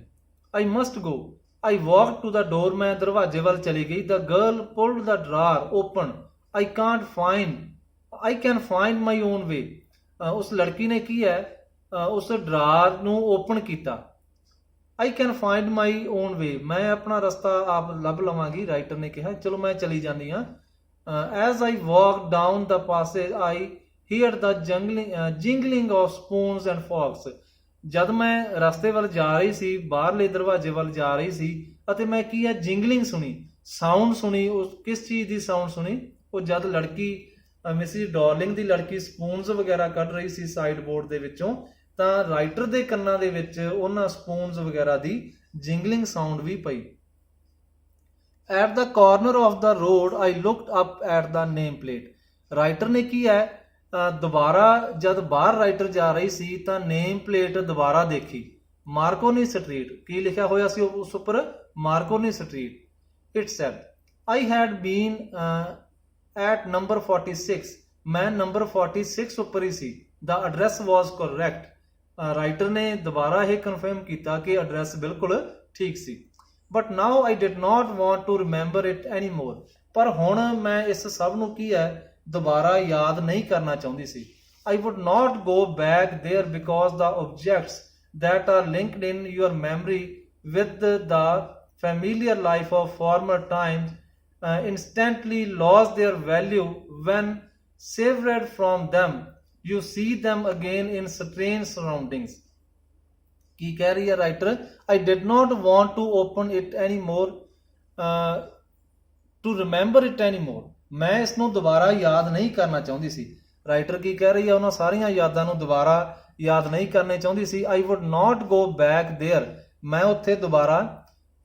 I must go, I walked to the door, मैं दरवाजे वाल चली गई. The girl pulled the drawer open. I can find my own way. उस लड़की ने की है, उस ड्रार ਨੂੰ ਓਪਨ ਕੀਤਾ. I can find my own way. ਮੈਂ ਆਪਣਾ ਰਸਤਾ ਆਪ ਲੱਭ ਲਵਾਂਗੀ, ਰਾਈਟਰ ਨੇ ਕਿਹਾ. ਚਲੋ ਮੈਂ ਚਲੀ ਜਾਂਦੀ ਹਾਂ. As I walked down the passage, I heard the jingling of spoons and forks. ਜਦ ਮੈਂ ਰਸਤੇ ਵੱਲ ਜਾ ਰਹੀ ਸੀ, ਬਾਹਰਲੇ ਦਰਵਾਜ਼ੇ ਵੱਲ ਜਾ ਰਹੀ ਸੀ, ਅਤੇ ਮੈਂ ਕੀ ਹੈ ਜਿੰਗਲਿੰਗ ਸੁਣੀ, ਸਾਊਂਡ ਸੁਣੀ. ਉਸ ਕਿਸ ਚੀਜ਼ ਦੀ ਸਾਊਂਡ ਸੁਣੀ? ਉਹ ਜਦ ਲੜਕੀ ਮਿਸਿਸ ਡਾਰਲਿੰਗ ਦੀ ਲੜਕੀ ਸਪੂਨਸ ਵਗੈਰਾ ਕੱਢ ਰਹੀ ਸੀ ਸਾਈਡ ਬੋਰਡ ਦੇ ਵਿੱਚੋਂ, ਤਾਂ ਰਾਈਟਰ ਦੇ ਕੰਨਾਂ ਦੇ ਵਿੱਚ ਉਹਨਾਂ ਸਪੂਨਸ ਵਗੈਰਾ ਦੀ ਜਿੰਗਲਿੰਗ ਸਾਊਂਡ ਵੀ ਪਈ. At the corner of the road I looked up at the name plate. Writer ਨੇ ਕੀ ਹੈ ਦੁਬਾਰਾ ਜਦ ਬਾਹਰ ਰਾਈਟਰ ਜਾ ਰਹੀ ਸੀ ਤਾਂ ਨੇਮ ਪਲੇਟ ਦੁਬਾਰਾ ਦੇਖੀ. ਮਾਰਕੋਨੀ ਸਟਰੀਟ, ਕੀ ਲਿਖਿਆ ਹੋਇਆ ਸੀ ਉਸ ਉੱਪਰ? Marconi street. It said I had been at number 46. ਮੈਂ ਨੰਬਰ 46 ਉੱਪਰ ਹੀ ਸੀ. The address was correct. Writer ਨੇ ਦੁਬਾਰਾ ਇਹ ਕਨਫਰਮ ਕੀਤਾ ਕਿ ਐਡਰੈਸ ਬਿਲਕੁਲ ਠੀਕ ਸੀ. But now I did not want to remember it any more. ਪਰ ਹੁਣ ਮੈਂ ਇਸ ਸਭ ਨੂੰ ਕੀ ਹੈ ਦੁਬਾਰਾ ਯਾਦ ਨਹੀਂ ਕਰਨਾ ਚਾਹੁੰਦੀ ਸੀ. I would not go back there because the objects that are linked in your memory with the familiar life of former times instantly lost their value when severed from them. You see them again in strange surroundings. ਕੀ ਕਹਿ ਰਹੀ ਹੈ writer? I did not want to open it anymore, to remember it anymore. ਮੈਂ ਇਸ ਨੂੰ ਦੁਬਾਰਾ ਯਾਦ ਨਹੀਂ ਕਰਨਾ ਚਾਹੁੰਦੀ ਸੀ. ਰਾਈਟਰ ਕੀ ਕਹਿ ਰਹੀ ਹੈ? ਉਹਨਾਂ ਸਾਰੀਆਂ ਯਾਦਾਂ ਨੂੰ ਦੁਬਾਰਾ ਯਾਦ ਨਹੀਂ ਕਰਨੀ ਚਾਹੁੰਦੀ ਸੀ. I would not go back there. ਮੈਂ ਉੱਥੇ ਦੁਬਾਰਾ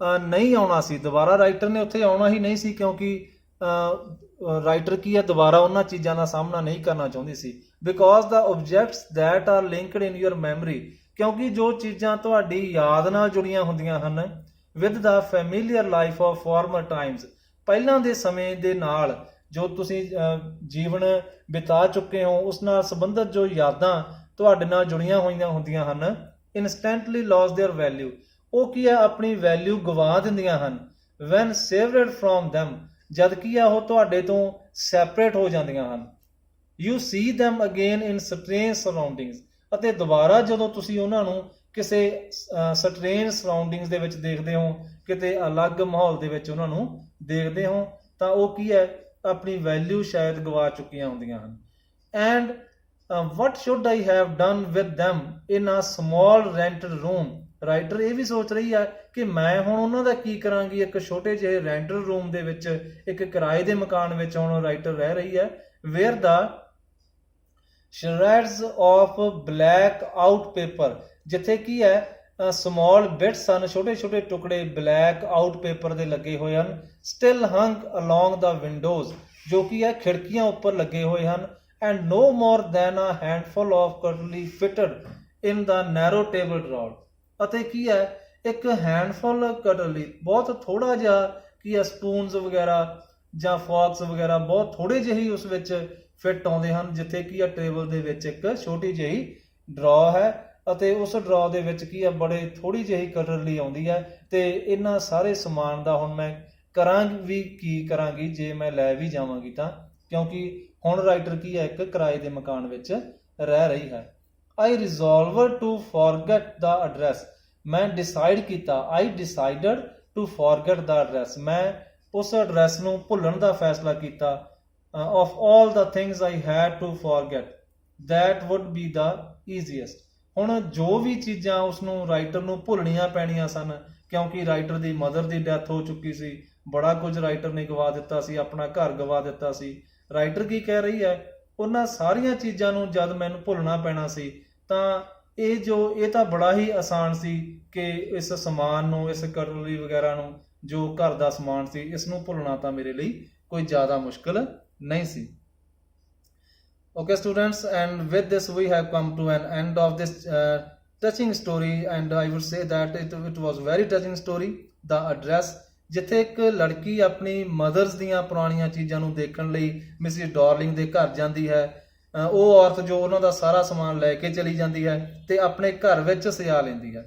ਨਹੀਂ ਆਉਣਾ ਸੀ. ਦੁਬਾਰਾ ਰਾਈਟਰ ਨੇ ਉੱਥੇ ਆਉਣਾ ਹੀ ਨਹੀਂ ਸੀ, ਕਿਉਂਕਿ ਰਾਈਟਰ ਕੀ ਹੈ ਦੁਬਾਰਾ ਉਹਨਾਂ ਚੀਜ਼ਾਂ ਦਾ ਸਾਹਮਣਾ ਨਹੀਂ ਕਰਨਾ ਚਾਹੁੰਦੀ ਸੀ. Because the objects that are linked in your memory, ਕਿਉਂਕਿ ਜੋ ਚੀਜ਼ਾਂ ਤੁਹਾਡੀ ਯਾਦ ਨਾਲ ਜੁੜੀਆਂ ਹੁੰਦੀਆਂ ਹਨ, with the familiar life of former times, ਪਹਿਲਾਂ ਦੇ ਸਮੇਂ ਦੇ ਨਾਲ ਜੋ ਤੁਸੀਂ ਜੀਵਨ ਬਿਤਾ ਚੁੱਕੇ ਹੋ ਉਸ ਨਾਲ ਸੰਬੰਧਿਤ ਜੋ ਯਾਦਾਂ ਤੁਹਾਡੇ ਨਾਲ ਜੁੜੀਆਂ ਹੋਈਆਂ ਹੁੰਦੀਆਂ ਹਨ, ਇਨਸਟੈਂਟਲੀ ਲੌਸ देयर ਵੈਲਿਊ, ਉਹ ਕੀ ਹੈ ਆਪਣੀ ਵੈਲਿਊ ਗਵਾ ਦਿੰਦੀਆਂ ਹਨ. ਵੈਨ ਸੇਵਰਡ ਫਰੋਮ them, ਜਦ ਕੀ ਹੈ ਉਹ ਤੁਹਾਡੇ ਤੋਂ ਸੈਪਰੇਟ ਹੋ ਜਾਂਦੀਆਂ ਹਨ. You see them again in strange surroundings, ਅਤੇ ਦੁਬਾਰਾ ਜਦੋਂ ਤੁਸੀਂ ਉਹਨਾਂ ਨੂੰ ਕਿਸੇ ਸਟਰੇਂਜ ਸਰਾਊਂਡਿੰਗਸ ਦੇ ਵਿੱਚ ਦੇਖਦੇ ਹੋ, ਕਿਤੇ ਅਲੱਗ ਮਾਹੌਲ ਦੇ ਵਿੱਚ ਉਹਨਾਂ ਨੂੰ ਦੇਖਦੇ ਹੋ, ਤਾਂ ਉਹ ਕੀ ਹੈ ਆਪਣੀ ਵੈਲਿਊ ਸ਼ਾਇਦ ਗਵਾ ਚੁੱਕੀਆਂ ਹੁੰਦੀਆਂ ਹਨ. And what should I have done with them in a small rented room? Writer ਇਹ ਵੀ ਸੋਚ ਰਹੀ ਹੈ ਕਿ ਮੈਂ ਹੁਣ ਉਹਨਾਂ ਦਾ ਕੀ ਕਰਾਂਗੀ ਇੱਕ ਛੋਟੇ ਜਿਹੇ ਰੈਂਟਲ ਰੂਮ ਦੇ ਵਿੱਚ, ਇੱਕ ਕਿਰਾਏ ਦੇ ਮਕਾਨ ਵਿੱਚ ਹੁਣ ਰਾਈਟਰ ਰਹਿ ਰਹੀ ਹੈ. where the shreds of black out paper, ਜਿੱਥੇ ਕੀ ਹੈ ਸਮਾਲ ਬਿਟਸ ਹਨ, ਛੋਟੇ ਛੋਟੇ ਟੁਕੜੇ ਬਲੈਕ ਆਊਟ ਪੇਪਰ ਦੇ ਲੱਗੇ ਹੋਏ ਹਨ. Still hung along the windows, ਜੋ ਕੀ ਹੈ ਖਿੜਕੀਆਂ ਉੱਪਰ ਲੱਗੇ ਹੋਏ ਹਨ. And no more than a handful of cutlery fitted in the narrow table drawer, ਅਤੇ ਕੀ ਹੈ ਇੱਕ ਹੈਂਡਫੁਲ ਕਟਲੀ, ਬਹੁਤ ਥੋੜਾ ਜਿਹਾ ਕੀ ਹੈ ਸਪੂਨਸ ਵਗੈਰਾ ਜਾਂ ਫੋਕਸ ਵਗੈਰਾ ਬਹੁਤ ਥੋੜੇ ਜਿਹੇ ਹੀ ਉਸ ਵਿੱਚ ਫਿੱਟ ਆਉਂਦੇ ਹਨ, ਜਿੱਥੇ ਕੀ ਹੈ ਟੇਬਲ ਦੇ ਵਿੱਚ ਇੱਕ ਛੋਟੀ ਜਿਹੀ ਡਰਾਅ ਹੈ, ਅਤੇ ਉਸ ਡਰਾਅ ਦੇ ਵਿੱਚ ਕੀ ਹੈ ਬੜੇ ਥੋੜੀ ਜਿਹੀ ਕਟਰਲੀ ਆਉਂਦੀ ਹੈ. ਤੇ ਇਹਨਾਂ ਸਾਰੇ ਸਮਾਨ ਦਾ ਹੁਣ ਮੈਂ ਕਰਾਂਗੀ ਕੀ ਕਰਾਂਗੀ ਜੇ ਮੈਂ ਲੈ ਵੀ ਜਾਵਾਂਗੀ ਤਾਂ, ਕਿਉਂਕਿ ਹੁਣ ਰਾਈਟਰ ਕੀ ਹੈ ਇੱਕ ਕਿਰਾਏ ਦੇ ਮਕਾਨ ਵਿੱਚ ਰਹਿ ਰਹੀ ਹੈ. I resolved to forget the address, ਮੈਂ ਡਿਸਾਈਡ ਕੀਤਾ. I decided to forget the address, ਮੈਂ ਉਸ ਐਡਰੈਸ ਨੂੰ ਭੁੱਲਣ ਦਾ ਫੈਸਲਾ ਕੀਤਾ. Of all the things I had to forget that would be the easiest. ਹੁਣ ਜੋ ਵੀ ਚੀਜ਼ਾਂ ਉਸਨੂੰ ਰਾਈਟਰ ਨੂੰ ਭੁੱਲਣੀਆਂ ਪੈਣੀਆਂ ਸਨ, ਕਿਉਂਕਿ ਰਾਈਟਰ ਦੀ ਮਦਰ ਦੀ ਡੈਥ ਹੋ ਚੁੱਕੀ ਸੀ, ਬੜਾ ਕੁਝ ਰਾਈਟਰ ਨੇ ਗਵਾ ਦਿੱਤਾ ਸੀ, ਆਪਣਾ ਘਰ ਗਵਾ ਦਿੱਤਾ ਸੀ. ਰਾਈਟਰ ਕੀ ਕਹਿ ਰਹੀ ਹੈ? ਉਹਨਾਂ ਸਾਰੀਆਂ ਚੀਜ਼ਾਂ ਨੂੰ ਜਦ ਮੈਨੂੰ ਭੁੱਲਣਾ ਪੈਣਾ ਸੀ ਤਾਂ ਇਹ ਤਾਂ ਬੜਾ ਹੀ ਆਸਾਨ ਸੀ ਕਿ ਇਸ ਸਮਾਨ ਨੂੰ, ਇਸ ਕਟਲਰੀ ਵਗੈਰਾ ਨੂੰ, ਜੋ ਘਰ ਦਾ ਸਮਾਨ ਸੀ, ਇਸ ਨੂੰ ਭੁੱਲਣਾ ਤਾਂ ਮੇਰੇ ਲਈ ਕੋਈ ਜ਼ਿਆਦਾ ਮੁਸ਼ਕਿਲ ਨਹੀਂ ਸੀ. Okay students, and with this we have come to an end of this touching story, and I would say that it was very touching story. The address, ਜਿੱਥੇ ਇੱਕ ਲੜਕੀ ਆਪਣੀ ਮਦਰਸ ਦੀਆਂ ਪੁਰਾਣੀਆਂ ਚੀਜ਼ਾਂ ਨੂੰ ਦੇਖਣ ਲਈ ਮਿਸਿਸ ਡਾਰਲਿੰਗ ਦੇ ਘਰ ਜਾਂਦੀ ਹੈ. ਉਹ ਔਰਤ ਜੋ ਉਹਨਾਂ ਦਾ ਸਾਰਾ ਸਮਾਨ ਲੈ ਕੇ ਚਲੀ ਜਾਂਦੀ ਹੈ ਤੇ ਆਪਣੇ ਘਰ ਵਿੱਚ ਸਜਾ ਲੈਂਦੀ ਹੈ.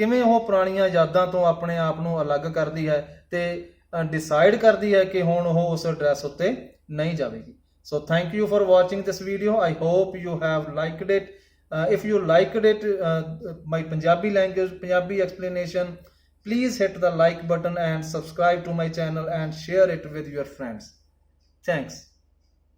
ਕਿਵੇਂ ਉਹ ਪੁਰਾਣੀਆਂ ਯਾਦਾਂ ਤੋਂ ਆਪਣੇ ਆਪ ਨੂੰ ਅਲੱਗ ਕਰਦੀ ਹੈ ਤੇ ਡਿਸਾਈਡ ਕਰਦੀ ਹੈ ਕਿ ਹੁਣ ਉਹ ਉਸ ਐਡਰੈਸ ਉੱਤੇ ਨਹੀਂ ਜਾਵੇਗੀ। So thank you for watching this video. I hope you have liked it. if you liked it, my Punjabi language, Punjabi explanation, please hit the like button and subscribe to my channel and share it with your friends. Thanks.